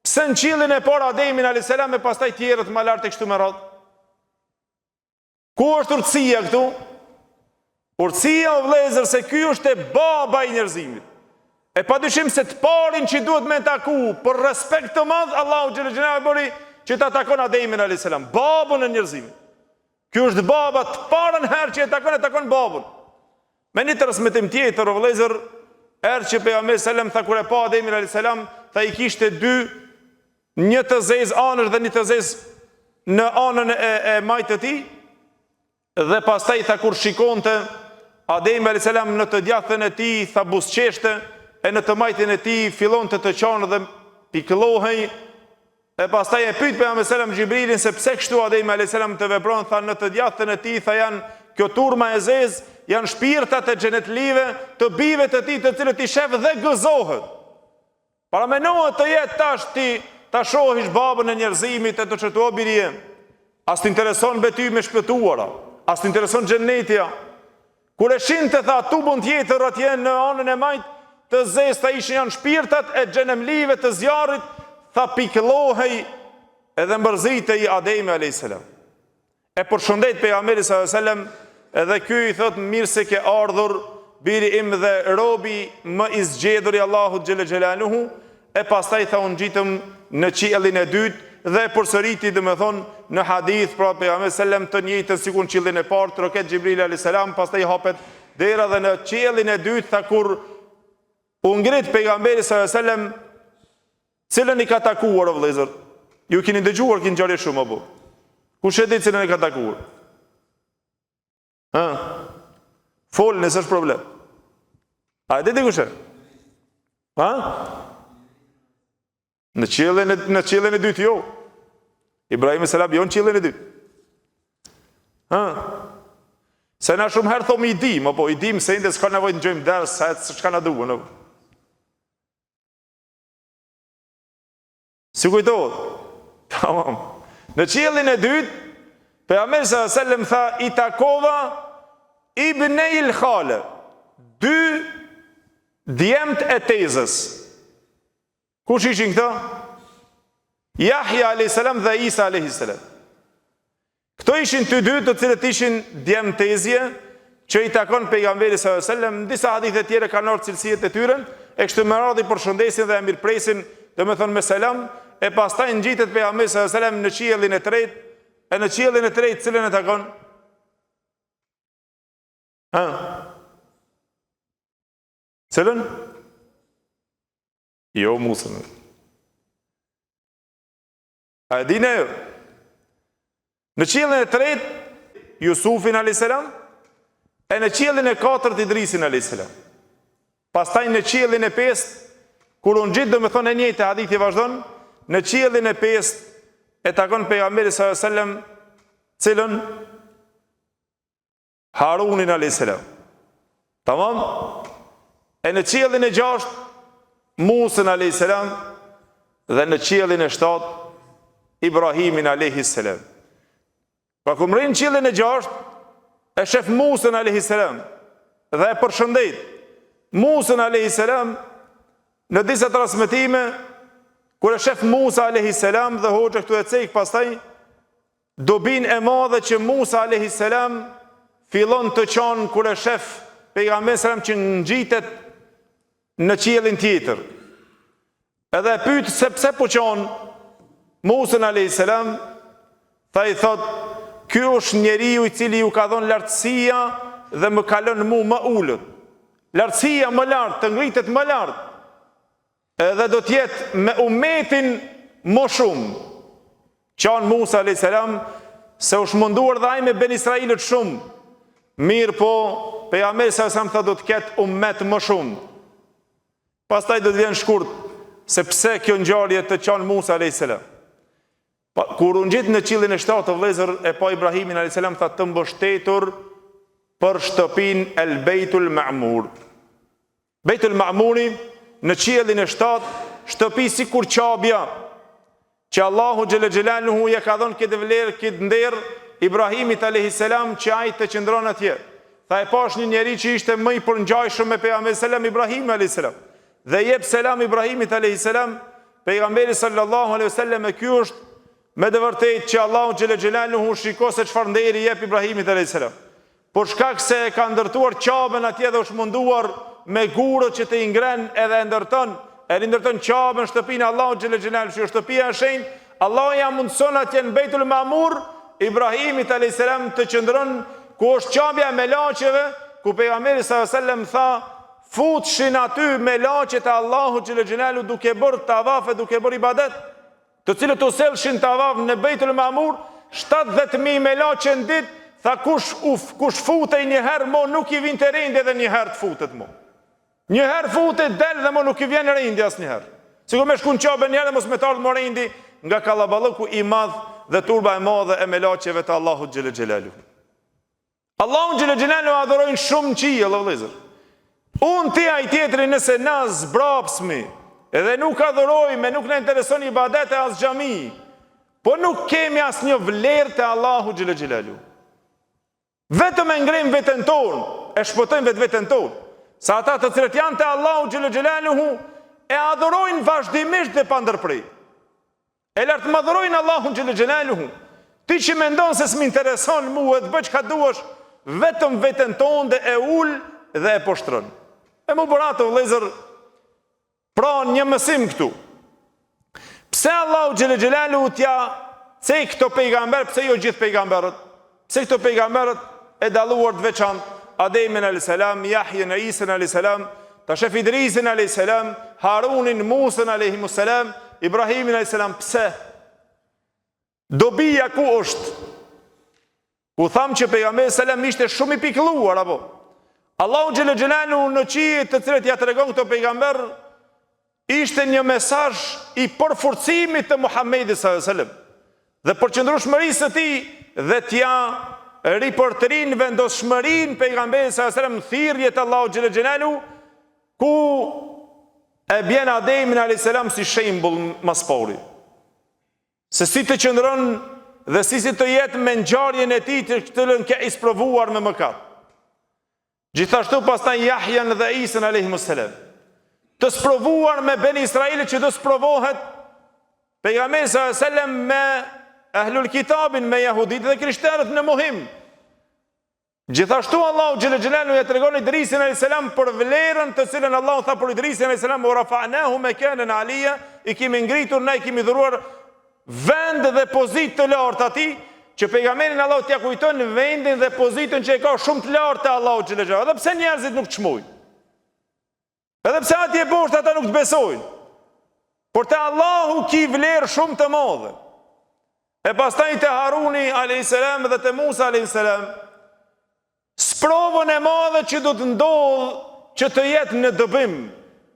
Pse në qillin e parë Ademin a.s. e pastaj tjerët më lart e kështu me radhë? Ku është urtësia këtu? Urtësia, o vëllezër, se ky është e baba i njerëzimit. E padyshim se të parin që duhet me taku për respekt të madh, Allahu xhallahu bëri që ta takon Ademin a.s. babun e njerëzimit. Ky është baba, të parën herë që e takon babun. Me një transmetim tjetër, o vëllezër, herë që pejgamberi selam tha kur e pa Ademin a.s. tha i kishte dy, një të zezë anësh dhe një të zezë në anën e majtë të tij, dhe pastaj tha kur shikonte Ademi a.s. në të djathën e tij tha buzëqeshte, e në të majtën e tij fillon të qanë dhe pikëllohej. E pastaj e pyet pejgamberi selam Xhibrilin se pse kështu Ademi a.s. të vepron, tha në të djathën e tij tha janë kjo turma e zezë, janë shpirtat e xhenetlive të bijve të tij të cilët i shef dhe gëzohet. Para menohet të jetë tash ti ta shohish babën e njerëzimit e të çetua birie. As të intereson bety me shpëtuara, as të intereson xhenetja. Kur e shinte tha tubën tjetër atje në anën e majt të zezë, tha ishin janë shpirtat e xhenemlive të zjarrit, tha pikëllohej edhe mbërzitej Ademi a.s. E përshëndet pejgamberi s.a.s. edhe ky i thot mirë se ke ardhur biri im dhe robi më i zgjedhur i Allahut xhelle xhelaluhu. E pastaj tha unë gjitëm në qiellin e dytë dhe përsëriti domethënë në hadith pra pejgamberi s.a.s. të njëjtën sikur në qiellin e parë troket Xhibril a.s. pastaj hapet dera dhe në qiellin e dytë tha kur u ngrit pejgamberi s.a.s. cilën i ka takuar o vëllezër? Ju keni dëgjuar kënë ngjarje shumë apo? Kush e di cilën i ka takuar? Fol nëse është problem. A e di kush e? Në qiellin e dytë jo. Ibrahim selam jo në qiellin e dytë. Se na shumë herë thomë i dim, apo i dim se ende s'ka nevojë të ngjojmë ders, sa çka na duan. Si kujtohet? Tamam. Në qiellin e dytë, pejgamberi sallallahu alajhi wasallam tha i takova ibnejil khale, dy djemt e tezës. Kush ishin këta? Jahja a.s. dhe Isa a.s. Këto ishin të dy të cilët ishin djemt tezje që i takon pejgamberi sallallahu alajhi wasallam. Në disa hadithe tjera kanë ardhur cilësitë e tyre, e kështu me radhë i përshëndesin dhe e mirëpresin, domethënë me selam. E pastaj ngjitet pejgamberi sallallahu alajhi wasallam në qiellin e tretë, e në qiellin e tretë cilën e takon? Cilën? Jo Musën. A e dini jo? Në qiellin e tretë Jusufin alayhis salam, e në qiellin e katërt Idrisin alayhis salam. Pastaj në qiellin e pestë kur u ngjit domethënë e njëjtë hadithi vazhdon, në qiellin e pestë e takon pejgamberi sallallahu alajhi wasallam cilën? Harunin alayhis salam. Tamam? E në qiellin e gjashtë Musën alayhis salam dhe në qiellin e shtatë Ibrahimin alayhis salam. Pa kur mrin qiellin e gjashtë e shef Musën alayhis salam dhe e përshëndet Musën alayhis salam në disa transmetime. Kur e shef Musa alayhis salam dhe hoxha këtu e cek pastaj dobin e madhe që Musa alayhis salam fillon të qanë kur e shef pejgamberi sallam që ngjitet në qiellin tjetër. Edhe e pyet se pse po qanë Musa alayhis salam, tha i thot, ky është njeriu i cili ju ka dhënë lartësia dhe më ka lënë mua më ulët. Lartësia më lart, të ngritet më lart. Edhe do tjetë me umetin më shumë. Qanë Musa a.s. se u shmunduar dhe aj me Ben Israilit shumë. Mirë po, pejgamberi s.a.s. tha do të ketë umet më shumë. Pastaj do të vjen shkurt, se pse kjo ngjarje të qanë Musa a.s. Kur u ngjit në qiellin e shtatë të vëllezër e pa Ibrahimin a.s. tha të mbështetur për shtëpin El Beitul Ma'mur. Beitul Ma'muri në qiellin e shtatë, shtëpi si kur qabja, që Allahu xhelle xhelaluhu ja ka dhënë këtë vlerë, këtë nder Ibrahimit alayhis salam që ai të qëndron atje. tha e pash një njeri që ishte më i përngjajshëm me pejgamberin selam Ibrahim a.s. Dhe jep selam Ibrahimit a.s. Pejgamberi sallallahu alaihi wasallam, e ky është me të vërtetë që Allahu xhel xelaluhu shiko se çfarë nderi jep Ibrahimit a.s. Por shkak se ka ndërtuar qabën atje dhe është munduar me gurët që të ingren edhe ndërton qabën, shtëpinë Allahu xhel xelaluhu, që është shtëpia e shenjtë, Allahu ja mundson atje në Beitul Mamur Ibrahimit a.s. të qëndron ku është qabja me laqeve, ku pejgamberi sallallahu alaihi wasallam tha futshin aty me laqet e Allahu xhel xelaluhu duke bërë tavaf e duke bërë ibadet, të cilët u sellshin tavaf në Beitul Mamur 70.000 me laqe në ditë. Tha kush futej një herë mo nuk i vjen të rendi edhe një herë të futet mo. Një herë futet del dhe mo nuk i vjen rendi asnjëherë. Sikur me shkun qabën një herë dhe mos me tardh mo rendi nga kallaballoku i madh dhe turba e madhe e me laqeve të Allahu xhel xelaluhu. Allahu xhel xelaluhu adhurojnë shumë në qiell, o vëllezër. Unë ti ai tjetri nëse na zbrapsmi edhe nuk adhurojmë, nuk na intereson ibadet e as xhami, po nuk kemi asnjë vlerë te Allahu xhel xelaluhu. Vetëm e ngrem veten tonë, e shpëtojmë veten tonë. Sa ata të cilët janë te Allahu xhel xelaluhu e adhurojnë vazhdimisht dhe pa ndërprej. E lartë më adhurojnë Allahun xhel xelaluhu. Ti që mendon se s'më intereson mua të bëj çka duash, vetëm veten tonë dhe e ul dhe e poshtron. E më buratë, vëllezër, pra një mësim këtu. Pse Allahu xhel xelaluhu t'ja cej këto pejgamber, pse jo gjithë pejgamberët? Pse këto pejgamberët e dalluar të veçantë, Ademin a.s., Jahjen e Isen a.s., Tashef Idrisin a.s., Harunin, Musën a.s., Ibrahimin a.s. Pse? Dobija ku është? Ku thamë që pejgamberi selam ishte shumë i pikëlluar, apo? Allahu xhel xelaluhu në qiell të cilët ja tregon këto pejgamber ishte një mesazh i përforcimit të Muhamedit sallallahu alaihi wasallam dhe përqendrueshmërisë së tij dhe t'ja riportërin vendosshmërinë pejgamberit sallallahu alaihi wasallam thirrjet Allahu xhel xelaluhu ku e bjen Ademin alayhis salam si shembull maspori. Se si të qëndron dhe si të jetë me ngjarjen e tij të cilën ka isprovuar me mëkat. Gjithashtu pastaj Jahjen dhe Isen alayhimus salam. Të sprovuar me Ben Israilit që do sprovohet pejgamberi sallallahu alaihi wasallam me Ahlul Kitabin, me jehudit dhe krishterët në muhim. Gjithashtu Allahu xhel xelaluhu ja tregon Idrisin alayhis salam për vlerën të cilën Allahu tha për Idrisin alayhis salam, "Wa rafa'nahu makanan 'aliyya", i kemi ngritur, ne i kemi dhuruar vend dhe pozitë të lartë atij, që pejgamberin Allahu t'ia kujton vendin dhe pozitën që e ka shumë të lartë te Allahu xhel xelaluhu. Edhe pse njerëzit nuk çmojnë. Edhe pse atje poshtë ata nuk të besojnë. Por te Allahu ki vlerë shumë të madhe. E pastaj te Haruni alayhis salam dhe te Musa alayhis salam, sprovën e madhe që do të ndodhë që të jetë në dëbim.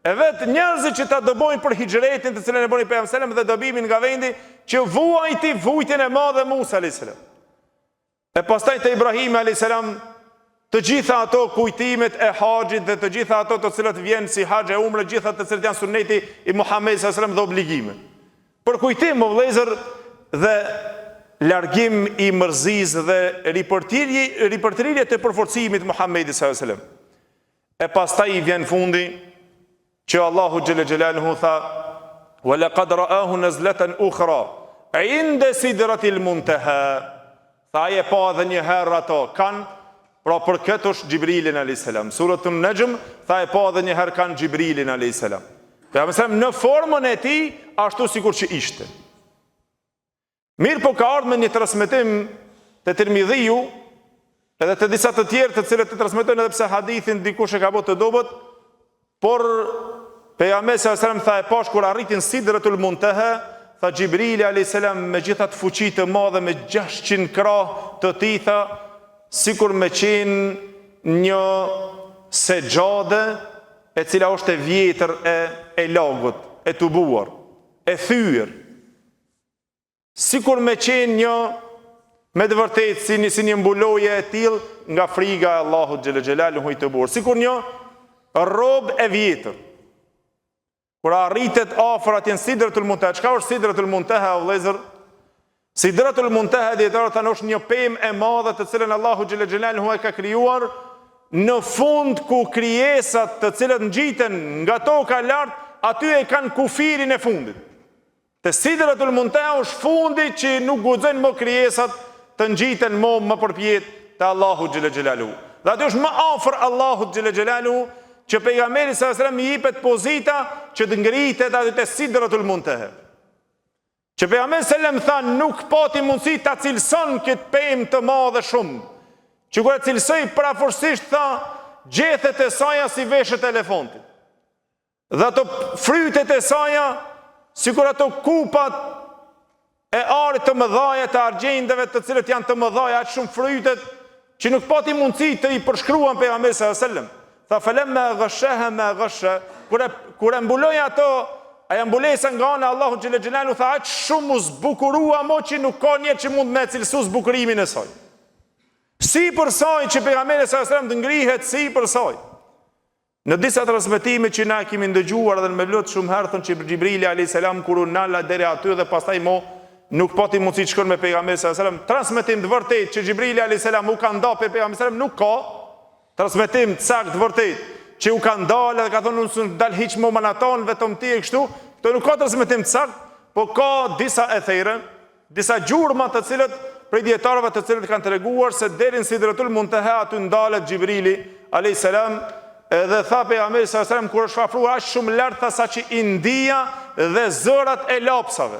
E vetë njerëzit që ta dëbojnë për hijretin të cilën e bëni pejgamberi selam dhe dëbimin nga vendi që vuajti vujtjen e madhe Musa alayhis salam. E pastaj te Ibrahim alayhis salam, të gjitha ato kujtimet e haxhit dhe të gjitha ato të cilat vjen si haxh e umre, gjitha të cilat janë suneti i Muhamedit sallallahu alaihi wasallam dhe obligime. Për kujtim, o vëllezër, dhe largim i mërzisë dhe ripërtrirje të përforcimit Muhamedit sallallahu alaihi wasallam. E pastaj vjen fundi që Allahu xhel xelaluhu tha, "Wa laqad ra'ahu nazlatan ukhra 'inda sidratil muntaha." Tha e pa edhe një herë ato kanë, pra për këtë është Gjibrilin alayhis salam. Suratun Najm tha e pa edhe një herë kanë Gjibrilin alayhis salam. Në formën e tij ashtu sikur që ishte. Mirë po ka ardhur me një transmetim të Tirmidhiu edhe të disa të tjerë të cilët të transmetojnë edhe pse hadithin dikush e ka bërë të dobët, por pejgamberi sallallahu alajhi wasallam tha e pash kur arritin Sidratul Muntaha, tha Gjibrili alayhis salam me gjithat fuqi të madhe me 600 krah të tij, tha sikur me qenë një sejade e cila është e vjetër e lagut, e tubuar, e thyer. Sikur me qenë një, me të vërtetë si një mbuloje e tillë nga friga e Allahut xhel xelaluhu i të burr, sikur një rob e vjetër. Kur arritet afër atje në Sidratul Muntaha, çka është Sidratul Muntaha, o vëllezër? Sidratul Muntaha dietarët thanë është një pemë e madhe të cilën Allahu xhel xelaluhu e ka krijuar në fund ku krijesat të cilët ngjiten nga toka lart, aty e kanë kufirin e fundit. Te Sidratul Muntaha është fundi që nuk guxojnë më krijesat të ngjiten më përpjet te Allahu xhela xhelalu. Dhe aty është më afër Allahut xhela xhelalu që pejgamberi sallallahu alajhi wasallam i jepet pozita që të ngrihet aty te Sidratul Muntaha. Që pejgamberi sallallahu alajhi wasallam tha nuk pati mundësi ta cilëson këtë pemë të madhe shumë. Që kur e cilësoi paraforësisht tha gjethet e saja si veshët e elefantit. Dhe ato frytet e saja sikur ato kupat e arit të mëdhaja të argjendeve të cilët janë të mëdhaja, aq shumë frytet që nuk pati mundësi të i përshkruan pejgamberi sallallahu alajhi wasallam. Tha falamma ghashaha ma ghasha, kur e mbuloi ato aja mbulesa nga ana Allahu xhela xhelalu, tha aq shumë u zbukurua mo që nuk ka një që mund me cilësu zbukurimin e saj. Si për saj që pejgamberi sallallahu alajhi wasallam të ngrihet si për saj. Në disa transmetime që na kemi ndëgjuar dhe në meblot shumë herë thënë që Xhibrili alayhis salam kur u nala deri aty dhe pastaj nuk pati mundësi të shkon me pejgamberin sallallahu alajhi wasallam. Transmetim të vërtetë që Xhibrili alayhis salam u ka ndapë pejgamberin sallallahu alajhi wasallam nuk ka. Transmetim të saktë vërtetë që u ka ndalë dhe ka thonë unë s'u dal hiç më manaton vetëm ti e kështu. Këto nuk ka transmetim të saktë, po ka disa ethere, disa gjurma të cilët prej dietarëve të cilët kanë treguar se deri në Sidratul Muntaha aty ndalet Xhibrili alayhis salam. Edhe tha pejgamberi sallallahu alajhi wasallam kur është afruar aq shumë lart tha saqë i ndija dhe zërat e lapsave.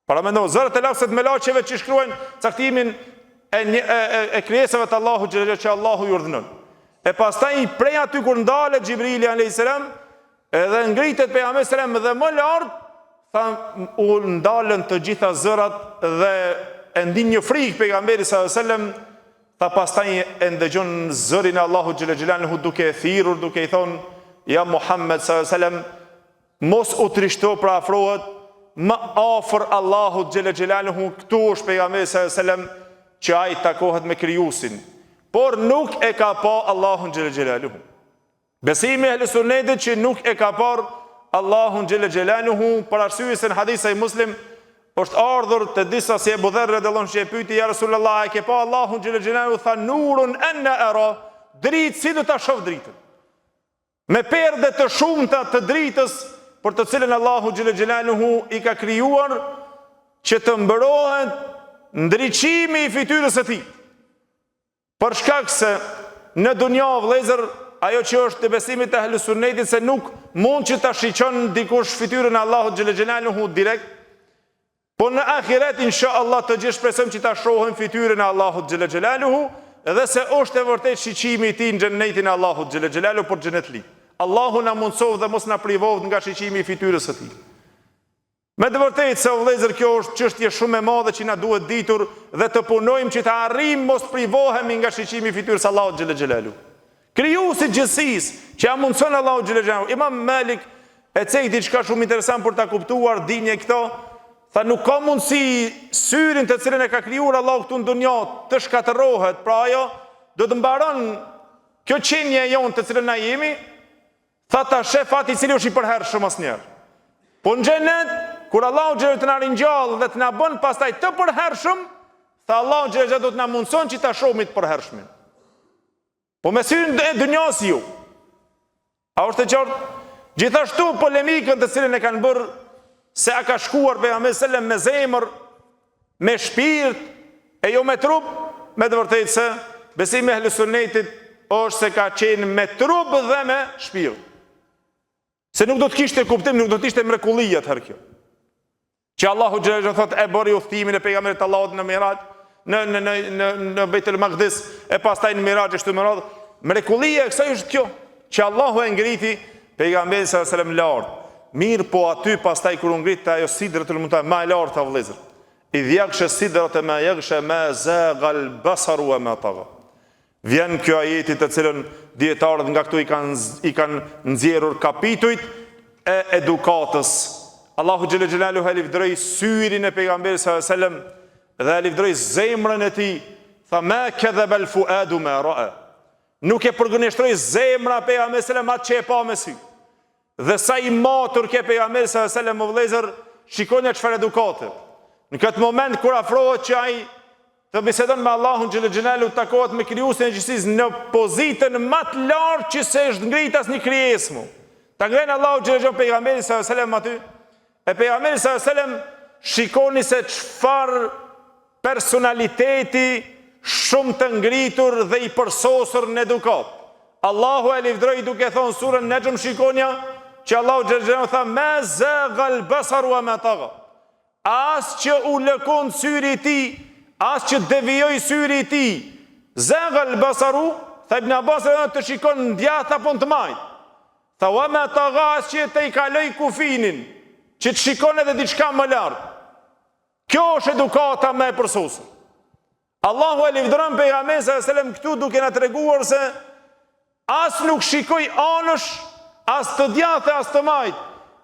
Para mendo zërat e lapsave me laçeve që shkruajnë caktimin e krijesave të Allahut xhelal që Allahu i urdhënon. E pastaj prej aty kur ndalet Xhibrili alayhis salam, edhe ngritet pejgamberi sallallahu alajhi wasallam dhe më lart tha u ndalën të gjitha zërat dhe e ndin një frikë pejgamberi sallallahu alajhi wasallam. Tha pastaj e ndëgjon zërin e Allahu xhela xhelaluhu duke e thirrur, duke i thonë ja Muhammed sallallahu alaihi wasallam, mos u trishto pra afrohet më afër Allahu xhela xhelaluhu, këtu është pejgamberi sallallahu alaihi wasallam që ai takohet me krijuesin, por nuk e ka pa Allahun xhela xhelaluhu. Besimi e Ahlusunnetit që nuk e ka par Allahun xhela xhelaluhu, për arsye se në hadith e Muslim është ardhur të disa si Ebu Dherr radhiyallahu anhu që e pyeti ja Rasulullah, e ke pa Allahun xhela xhelaluhu? Tha nurun anna ara, dritë si do ta shoh dritën. Me perde të shumta të dritës për të cilën Allahu xhela xhelaluhu i ka krijuar që të mbrohet ndriçimi i fytyrës së tij. Për shkak se në dunja vëllezër ajo që është të besimit të Ahlusunnetit se nuk mund që ta shiqon dikush fytyrën e Allahut xhela xhelaluhu direkt. Po në ahiret inshallah të gjithë shpresojmë që ta shohim fytyrën e Allahut xhela xhelaluhu dhe se është e vërtet shiqimi i tij në xhenetin e Allahut xhela xhelaluhu për xhenetli. Allahu na mundsov dhe mos na privov nga shiqimi i fytyrës së tij. Me të vërtetë se vëllezër kjo është çështje shumë e madhe që na duhet ditur dhe të punojmë që të arrijmë mos privohemi nga shiqimi i fytyrës së Allahut xhela xhelaluhu. Krijuesi i gjithësisë që ja mundson Allahu xhela xhelaluhu. Imam Malik e cek diçka shumë interesant për ta kuptuar dinje këto. Tha nuk ka mundësi syrin të cilën e ka krijuar Allahu këtu në dunjë të shkatërrohet, pra ajo do të mbaron kjo qenie jonë të cilën na jemi, tha ta shef fati i cili është i përhershëm asnjëherë. Po në xhenet, kur Allahu xhelal të na ringjall dhe të na bën pastaj të përhershëm, tha Allahu xhelal do të na mundson që ta shohim të përhershmin. Po me syrin e dunjës ju. A është e qartë? Gjithashtu polemikën të cilën e kanë bërë se a ka shkuar pejgamberi sallallahu alajhi wasallam me zemër, me shpirt e jo me trup, me të vërtetë se besimi i Ahlusunnetit është se ka qenë me trup dhe me shpirt. Se nuk do të kishte kuptim, nuk do të ishte mrekullia herë kjo. Që Allahu xhallahu thotë e bëri udhtimin e pejgamberit Allahut në Miraj, në Beitul Maqdis e pastaj në Miraj ashtu më radh. Mrekullia e kësaj është kjo, që Allahu e ngriti pejgamberin sallallahu alajhi wasallam lart. Mirë po aty pastaj kur u ngrit ajo Sidratul Muntaha më e lartë vëllezër. Idh yaghsha sidrata ma yaghsha ma zagha al-basar wa ma tagha. Vjen kjo ajeti të cilën dietarët nga këtu i kanë nxjerrur kapitujt e edukatës. Allahu xhela xhelaluhu e lëvdroi syrin e pejgamberit sallallahu alajhi wasallam dhe e lëvdroi zemrën e tij. Tha ma kadhaba al-fuadu ma ra'a. Nuk e përgënjeshtroi zemra e pejgamberit sallallahu alajhi wasallam atë që e pa me sy. Dhe sa i matur ke pejgamberi sallallahu alajhi wasallam vëllezër, shikoni çfarë edukate. Në këtë moment kur afrohet që ai të bisedon me Allahun xhel xhelalu, takohet me krijuesin e gjithësisë në pozitën më të lartë që se është ngrit asnjë krijesë mu. Ta ngren Allahu xhel xhelalu pejgamberin sallallahu alajhi wasallam aty. E pejgamberi sallallahu alajhi wasallam shikoni se çfarë personaliteti shumë të ngritur dhe i përsosur në edukat. Allahu e livdroi duke thonë surën Najm, shikonja që Allahu xhel xhelalu tha ma zaghal basar wa ma tagha. As që u lëkon syri i tij, as që devijoi syri i tij. Zaghal basaru, tha Ibn Abbas, të shikon në djathtë apo në të majt. Tha wa ma tagha, as që të i kaloj kufinin, që të shikon edhe diçka më lart. Kjo është edukata më e përsosur. Allahu e livdron pejgamberin sallallahu alajhi wasallam këtu duke na treguar se as nuk shikoj anësh, as të djathtë as të majt,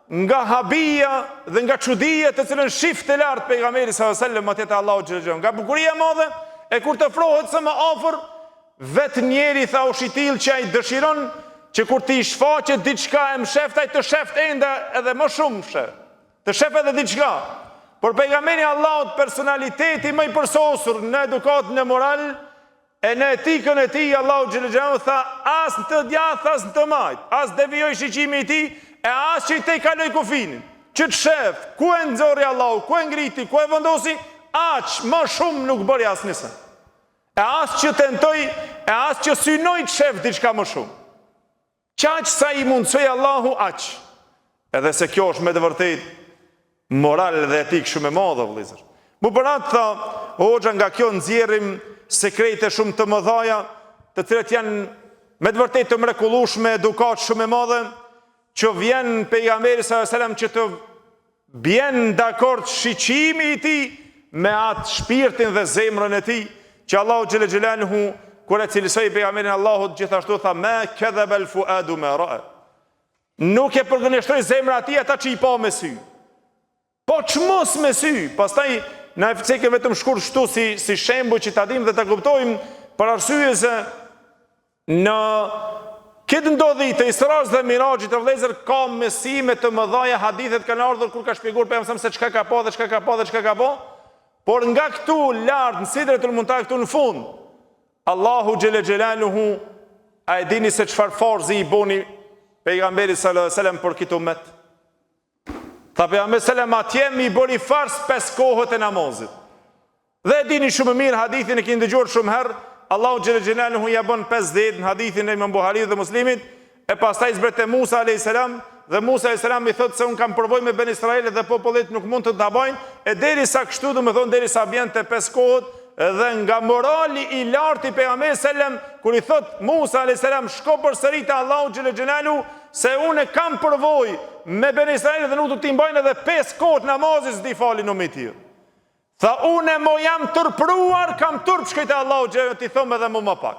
nga habia dhe nga çudia të cilën shif të lartë pejgamberi sallallahu alajhi wasallam atje te Allahu xhel xhelalu, nga bukuria e madhe, e kur të frohet së më afër, vetë njeri tha u shitil që ai dëshiron që kur ti shfaqet diçka e msheft, ai të sheft ende edhe më shumë mshef. Të shef edhe diçka. Por pejgamberi Allahut, personaliteti më i përsosur në edukat, në moral e në etikën e tij, Allahu xhel xhelalu tha as të djathtë as të majt, as devijoj shiqimi i tij, e as që i te kaloj kufinin, që të shef, ku e nxorri Allahu, ku e ngriti, ku e vendosi, aq më shumë nuk bëri asnjëse. E as që tentoj, e as që synoj të shef diçka më shumë. Qaq sa i mundsoi Allahu aq. Edhe se kjo është me të vërtetë moral dhe etik shumë e madhe, vëllezër. Mu për atë tha, hoxha, nga kjo nxjerrim sekrete shumë të mëdha, të cilat janë me të vërtetë të mrekullueshme, edukat shumë e madhe, që vjen pejgamberi sallallahu alajhi wasallam që të bjen dakord shiqimi i tij me atë shpirtin dhe zemrën e tij, që Allahu xhel xhelaluhu kur e cilësoi pejgamberin Allahut gjithashtu tha ma kadhaba al fuadu ma ra'a. Nuk e përgënjeshtroi zemra e tij ata që i pa me sy. Po çmos me sy. Pastaj na e cekë vetëm shkurt shtu si shembull që ta dimë dhe ta kuptojmë, për arsye se në këtë ndodhi të Isras dhe Mirajit, të vëllezër, ka mësime të mëdha, hadithet kanë ardhur kur ka shpjeguar pejgamberi se çka ka pa dhe çka ka pa dhe çka ka pa. Por nga këtu lart në Sidratul Muntaha këtu në fund, Allahu xhel xhelaluhu a e dini se çfarë farzi i boni pejgamberit sallallahu alajhi wasallam për këtë ummet. Tha pejgamberi sallallahu alajhi wasallam atje mi bëri farz 5 kohët e namazit. Dhe e dini shumë mirë hadithin, e keni dëgjuar shumë herë. Allahu xhel xhelaluhu ja bën 50 në hadithin e Imam Buhariut dhe Muslimit, e pastaj zbret Musa alayhis salam, dhe Musa alayhis salam i thotë se un kam provoj me Ben Israilit dhe popullit nuk mund të ta bajnë, e derisa kështu, domethënë derisa vjen te 5 kohët, dhe nga morali i lartë i pejgamberit sallam, kur i thot Musa alayhis salam shko përsëri te Allahu xhel xhelaluhu se unë kam provoj me Ben Israilit dhe nuk do t'i mbajnë edhe 5 kohët namazit s'di falin në mitir. Tha unë mo jam tërpruar, kam turp shkojtë Allahu xhel ti thom edhe më pak.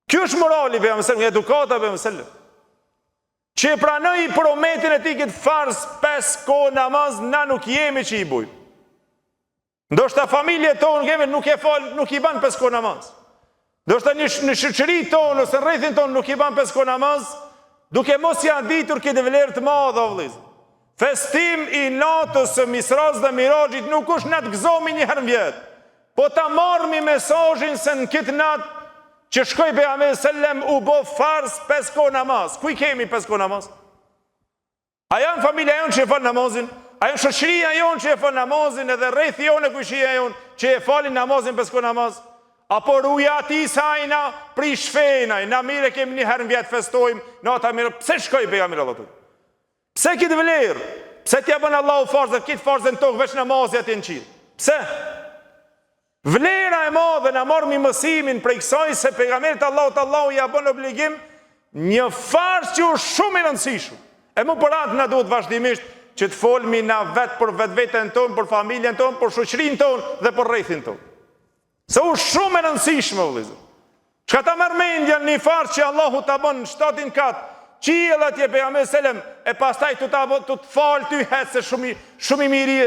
Ky është morali pejgamberit, edukata pejgamberit. Që pranoi për umetin e tij këtë farz 5 kohë namaz, na nuk jemi që i bujmë. Ndoshta familjet tonë kemi nuk e fal, nuk i ban 5 kohë namaz. Ndoshta në shoqëritë tonë ose rrethin tonë nuk i ban 5 kohë namaz, duke mos ia ditur këtë vlerë të madhe vëllezër. Festim i natës së Isras dhe Mirajit nuk është natë gëzomi një herë në vjet, po ta marrmi mesazhin se në këtë natë që shkoi pejgamberi sallam u bë farz 5 kohë namaz. Ku i kemi 5 kohë namaz? A janë familja jonë që e fal namazin? A janë shoqëria jonë që e fal namazin, edhe rrethi jonë e kushia jonë që e falin namazin 5 kohë namaz? Apo ruja ati sajna prish fejnaj, na mire kemi një herë në vjetë festojmë, nata mire, pse shkoj pejgamberi Allahut? Pse këtë vlerë? Pse t'ja bën Allahu farzë, këtë farzën tokë veç namazit aty në qiell? Pse? Vlera e madhe na marrmi mësimin prej kësaj se pejgamberit Allahu ja bën obligim një farz që është shumë i rëndësishëm. E më për atë na duhet vazhdimisht që të folmi na vetë për vetveten tonë, për familjen tonë, për shoqërinë tonë dhe për rrethin tonë. Se është shumë e rëndësishme vëllezër. Çka ta merr mendja një farz që Allahu ta bën në 7 kat, qiell atje pejgamberi selam, e pastaj tu të fal ty hece shumë i miri.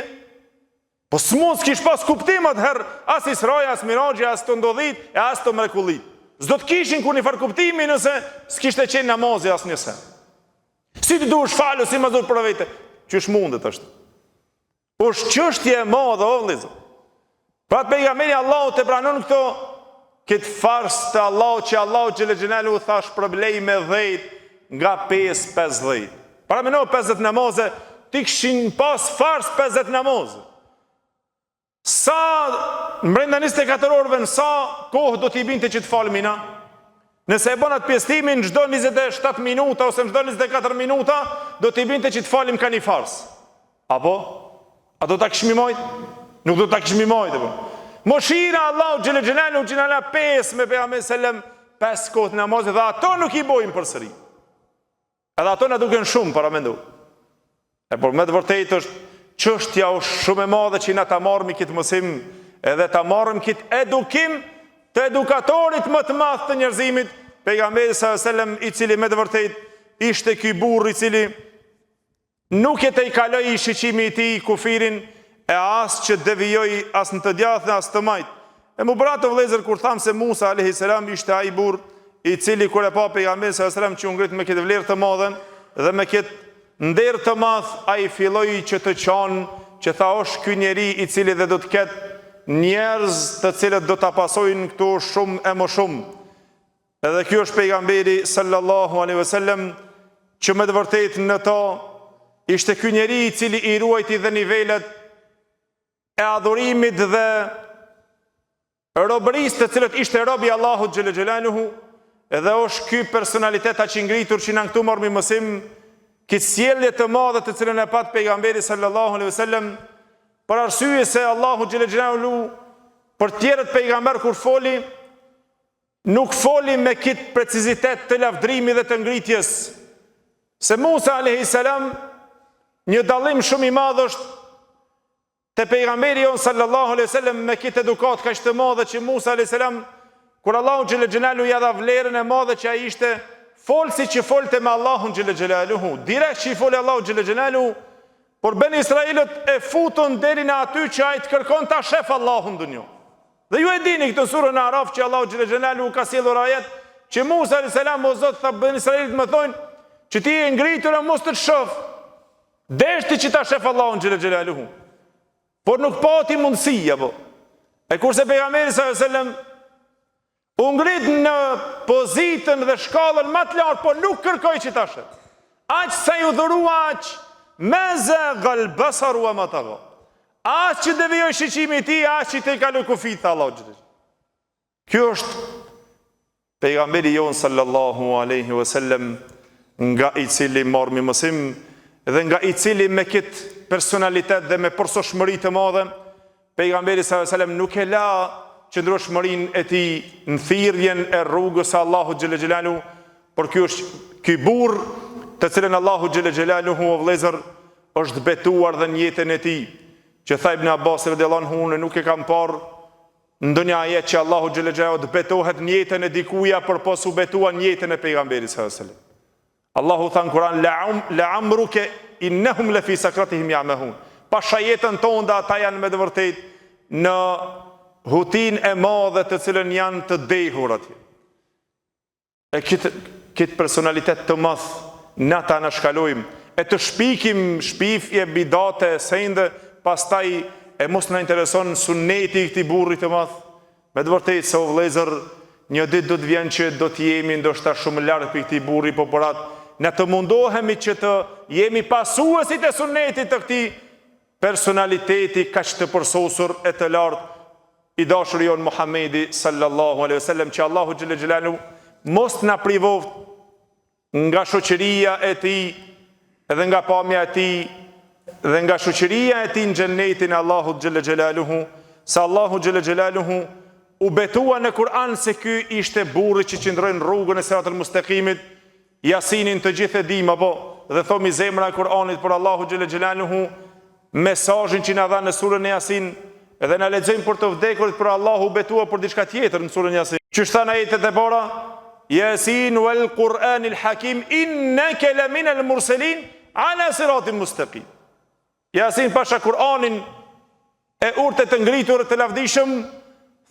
Po s'mos kish pas kuptim atëherë, as Israja, as Miraxhi, as të ndodhit, e as të mrekullit. S'do të kishin kur një farë kuptimi nëse s'kishte qenë namazi as njëse. Si të duhesh falu, si më dhur për vete? Qysh mundet është? Po është çështje e madhe, o vëllezër. Pra të pejgamberi Allahu të pranon këtë fars të Allahu që Allahu xhelalu thash problemi me 10 nga 5-50. Para me 50 namaze, ti kishin pas fars 50 namaze. Sa brenda 24 orëve në sa kohë do t'i binte që të falmina? Nëse e bon atë pjestimin çdo 27 minuta ose çdo 24 minuta, do t'i binte që të falim ka një fars. Apo? A do ta kishim mojt? Nuk do ta kishim mojt apo? Moshira Allahu xhelalu që na la 5 me pejgamberin selam 5 kohë namazit dhe ato nuk i bojmë përsëri. Edhe ato na duken shumë para mendu. Por me të vërtetë është çështja është shumë e madhe që na ta marrim këtë mësim edhe ta marrim këtë edukim të edukatorit më të madh të njerëzimit, pejgamberi sallallahu alajhi wasallam, i cili me të vërtetë ishte ky burr i cili nuk e te i kaloi i shiqimi i tij kufirin e as që devijoi as në të djathtë as të majt. E mu bratë vëllezër kur tham se Musa alayhi salam ishte ai burr i cili kur e pa pejgamberin sallallahu alajhi wasallam që u ngrit me këtë vlerë të madhe dhe me këtë nder të madh, ai filloi që të qanë që tha është ky njeri i cili dhe do të ketë njerëz të cilët do ta pasojnë këtu shumë e më shumë. Edhe ky është pejgamberi sallallahu alaihi wasallam që me të vërtetë në to ishte ky njeri i cili i ruajti dhe nivelet e adhurimit dhe robërisë të cilët ishte robi Allahut xhelaluhu, edhe është ky personalitet aq i ngritur që na këtu marrmi mësim këtë sjellje të madhe të cilën e pat pejgamberi sallallahu alaihi wasallam, për arsye se Allahu xhelalu për tjerët pejgamber kur foli, nuk foli me këtë precizitet të lavdrimit dhe të ngritjes. Se Musa alayhi salam, një dallim shumë i madh është te pejgamberi jon sallallahu alaihi wasallam me këtë edukat kaq të madhe që Musa alayhi salam, kur Allahu xhelalu ja dha vlerën e madhe që ai ishte folsi që folte me Allahun xhelaluhu, direkt që i foli Allahu xhelalu, por ben Israilët e futun deri në aty që ai të kërkon ta shef Allahun dunjo. Dhe ju e dini këtë surën Araf që Allahu xhelalu ka sjellur ajet që Musa alayhis salam o Zot tha ben Israilët më thonë që ti je ngritur e mos të shoh. Deshti që ta shef Allahun xhelaluhu. Por nuk pati mundësi apo. E kurse pejgamberi sallallahu alajhi wasallam u ngrit në pozitën dhe shkallën më të lartë, por nuk kërkoi që ta shef. Aq sa ju dhurua aq ma zaghal basar wa ma tagha. Aq që devijoi shiqimi i tij, aq që te kaloi kufit Allahu xhelalu. Ky është pejgamberi jon sallallahu alaihi wasallam, nga i cili marrmi mësim dhe nga i cili me këtë personalitet dhe me përsoshmëri të madhe, pejgamberi sallallahu alaihi wasallam nuk e la qëndrueshmërinë e tij në thirrjen e rrugës së Allahut xhelalu, por ky burr të cilën Allahu xhelalu o vëllezër është betuar dhe në jetën e tij, që tha Ibn Abbas radhiyallahu anhu, nuk e kam parë ndonjë ajet që Allahu xhelalu të betohet në jetën e dikuja përpos u betua në jetën e pejgamberit sallallahu alaihi wasallam. Allahu tha në Kur'an la'amruke innahum la fi sakratihim ya'mahun. Pasha jetën tonë ata janë me të vërtetë në hutin e madhe të cilën janë të dehur atje. E këtë personalitet të madh na ta shkalojmë, e të shpikim shpifje, bidate, sende, pastaj e mos na intereson sunneti i këtij burri të madh. Me të vërtetë se o vëllezër, një ditë do të vjen që do të jemi ndoshta shumë larg për këtij burri, po por atë ne të mundohemi që të jemi pasuesit e sunnetit të këtij personaliteti kaq të përsosur e të lartë, i dashur jon Muhamedi sallallahu alaihi wasallam, që Allahu xhelalu mos na privoft nga shoqëria e tij dhe nga pamja e tij dhe nga shoqëria e tij në xhennetin e Allahut xhelaluhu, se Allahu xhelaluhu u betua në Kur'an se ky ishte burri që qëndroi në rrugën e Siratul Mustaqimit. Jasinin të gjithë e dim apo, dhe thomi zemra e Kur'anit për Allahu xhelaluhu, mesazhin që na dha në surën e Yasin, edhe na lexojmë për të vdekurit, për Allahu betua për diçka tjetër në surën e Yasin. Që thënë ajetet e para, Yasin wal Qur'anil Hakim innaka laminal mursalin ala siratin mustaqim. Yasin pasha Kur'anin e urtë të ngritur të lavdishëm,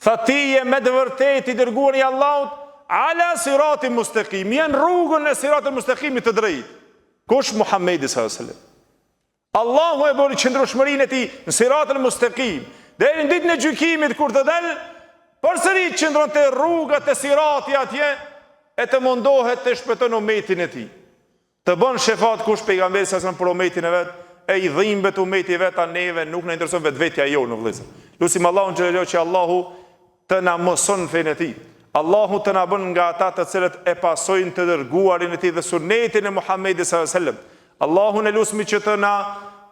tha ti je me të vërtetë i dërguari i Allahut ala siratin mustaqim, janë rrugën e siratit mustaqimit të drejtë. Kush? Muhamedi sallallahu alaihi wasallam. Allahu e bëri qëndrueshmërinë e tij në siratin mustaqim, deri në ditën e gjykimit kur të del, përsëri qëndron te rrugat e Sirati atje e të mundohet të shpëton umetin e tij. Të bën shefat kush pejgamberi sa për umetin e vet, e i dhimbet umeti vet a neve, nuk na intereson vetvetja jonë vëllezër. Lutim Allahun xhelal që Allahu të na mëson fenë e tij. Allahu të na bën nga ata të cilët e pasojnë të dërguarin e tij dhe sunetin e Muhamedit sallallahu alaihi wasallam. Allahun e lutem që të na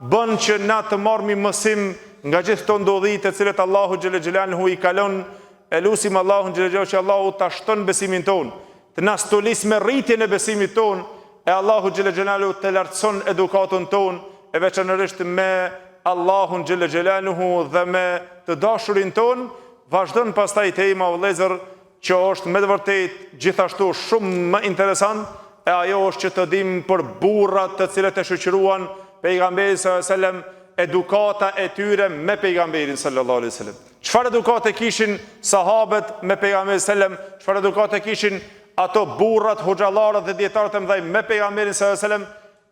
bën që na të marrim mësim nga gjithë këto ndodhi të cilët Allahu xhelal xhelaluhu i kalon. E lutim Allahun xhelal që Allahu ta shton besimin ton, të na stolis me rritjen e besimit ton, e Allahu xhelal xhelaluhu të lartëson edukatën ton, e veçanërisht me Allahun xhelal xhelaluhu dhe me të dashurin ton. Vazhdon pastaj tema vëllezër që është me të vërtet gjithashtu shumë më interesant, e ajo është që të dim për burrat të cilët e shoqëruan pejgamberin sallallahu alajhi wasallam, edukata e tyre me pejgamberin sallallahu alajhi wasallam. Çfarë edukate kishin sahabët me pejgamberin sallallahu alajhi wasallam? Çfarë edukate kishin ato burrat, hoxhallarët dhe dietarët e mëdhenj me pejgamberin sallallahu alajhi wasallam?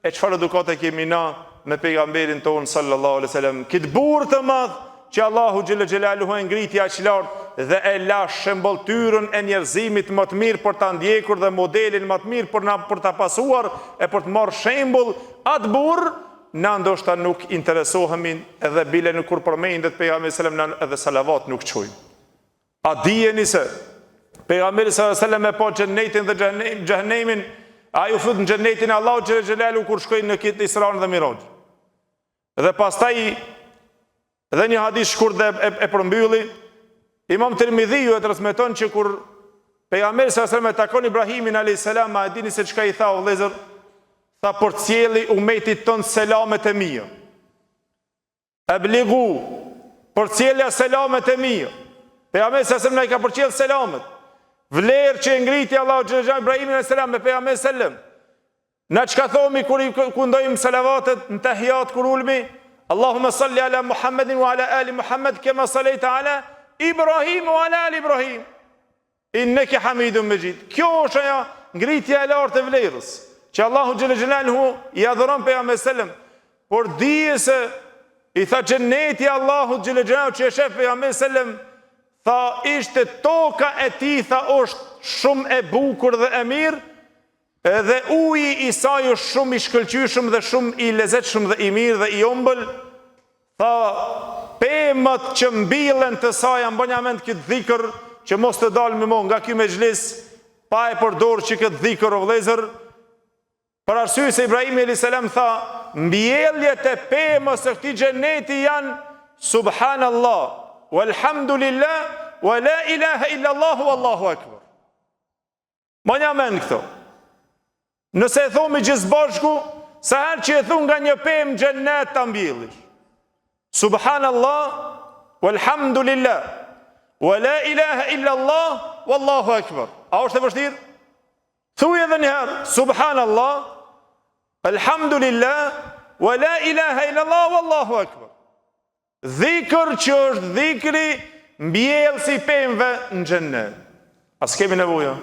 E çfarë edukate kemi na me pejgamberin ton sallallahu alajhi wasallam? Këtë burr të madh që Allahu xhelal xhelaluhu e ngriti aq lart dhe e la shembulltyrën e njerëzimit më të mirë për ta ndjekur dhe modelin më të mirë për ta pasuar e për të marrë shembull atë burr, na ndoshta nuk interesohemi edhe bile në kur përmendet pejgamberi sallallahu alajhi wasallam edhe salavat nuk çojmë. A dijeni se pejgamberi sallallahu alajhi wasallam e pa xhenetin dhe xhehenemin, ai u fut në xhenetin e Allahu xhelal xhelaluhu kur shkoi në këtë Isra dhe Miraj. Dhe pastaj dhe një hadith shkurt dhe e përmbylli, Imam Tirmidhiu e transmeton që kur pejgamberi sallallahu alajhi wasallam e takon Ibrahimin alayhis salam, a dini se çka i tha o vëllezër? Tha përcjelli umetit ton selamet e mia. Abligu, përcjellja selamet e mia. Pejgamberi sallallahu alajhi wasallam i ka përcjell selamet. Vlerë që e ngriti Allahu xhallahu xhallahu Ibrahimin alayhis salam me pejgamberin sallallahu alajhi wasallam. Na çka thomi kur i kundojmë salavatet në tahiyat kur ulmi? Allahumma salli ala Muhammedin wa ala ali Muhammed kema sallaita ala Ibrahim wa ala ali Ibrahim inneke hamidun majid. Kjo është ajo ngritja e lartë e vlerës që Allahu xhelal xhelaluhu i adhuron pejgamberin sallam, por dije se i tha xheneti Allahu xhelal xhelaluhu që e shef pejgamberin sallam, tha ishte toka e tij, tha është shumë e bukur dhe e mirë, edhe uji i saj është shumë i shkëlqyeshëm dhe shumë i lezetshëm dhe i mirë dhe i ëmbël. Tha pemët që mbillen të saj mbonja mend këtë dhikër që mos të dalë me mo nga ky mexhlis pa e përdorur që këtë dhikër o vëllezër. Për arsye se Ibrahimi alayhis salam tha mbjelljet e pemës së këtij xheneti janë subhanallah walhamdulillah wa la ilaha illa Allah wallahu akbar. Mbonja mend këto. Nëse e thomi gjithë bashku, sa herë që e thon nga një pemë xhennet ta mbjellish. Subhanallah walhamdulillah wa la ilaha illa Allah wallahu akbar. A është e vështirë? Thuaj edhe një herë, subhanallah, alhamdulillah, wa la ilaha illa Allah wallahu akbar. Dhikr që është dhikri mbjellësi pemëve në xhennet. As kemi nevojë.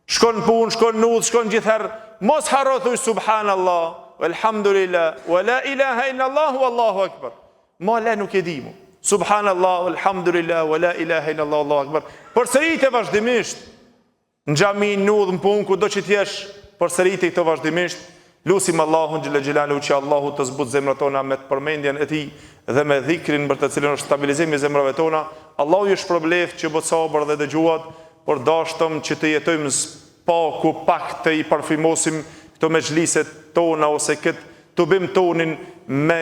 Shkon punë, shkon në udhë, shkon gjithherë, mos harro thuaj subhanallah, alhamdulillah, wa la ilaha illa Allah wallahu akbar. Ma le nuk e dimu. Subhanallah, alhamdulillah, wa la ilaha illa Allah wallahu akbar. Përsërite vazhdimisht në xhami, në udhë, në punë, kudo që t'jesh, përsërite këto vazhdimisht. Lutim Allahun xhelal xhelaluhu që Allahu të zbut zemrat tona me të përmendjen e tij dhe me dhikrin për të cilën është stabilizimi i zemrave tona. Allahu ju shpërbleft që bëhet sabër dhe dëgjuat, por dashtëm që të jetojmë spaku pak të i parfymosim këto mexhliset tona ose këtë tubim tonin me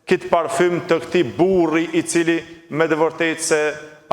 këtë parfym të këtij burri i cili me të vërtetë se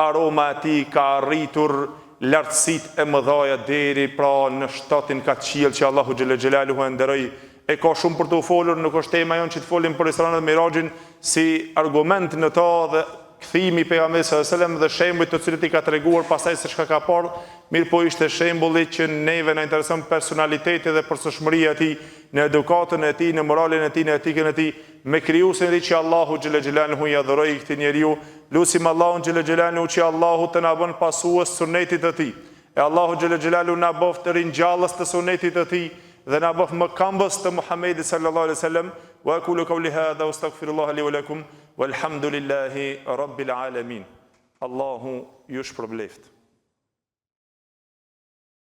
aroma e tij ka arritur lartësitë e mëdha deri pra në shtatin ka qiell që Allahu xhelal xhelaluhu e nderoj. E ka shumë për të folur, nuk është tema jonë që të folim për Isra dhe Mirajin si argument në ta dhe kthimi pejgamberit sallallahu alajhi wasallam dhe shembujt të cilët i ka treguar pastaj se çka ka parë, mirë po ishte shembulli që neve na intereson personaliteti dhe përsosmëria e tij në edukatën e tij, në moralin e tij, në etikën e tij, me krijuesin e tij që Allahu xhelal xhelaluhu i adhuroi këtë njeriu. Lutim Allahun xhelal xhelaluhu që Allahu të na bën pasues sunetit të tij. E Allahu xhelal xhelaluhu na bëft të ringjallës të sunetit të tij dhe na bëft më këmbës të Muhamedit sallallahu alaihi wasallam. Wa aqulu qawli hadha wastaghfirullaha li wa lakum walhamdulillahi rabbil alamin. Allahu ju shpërbleft.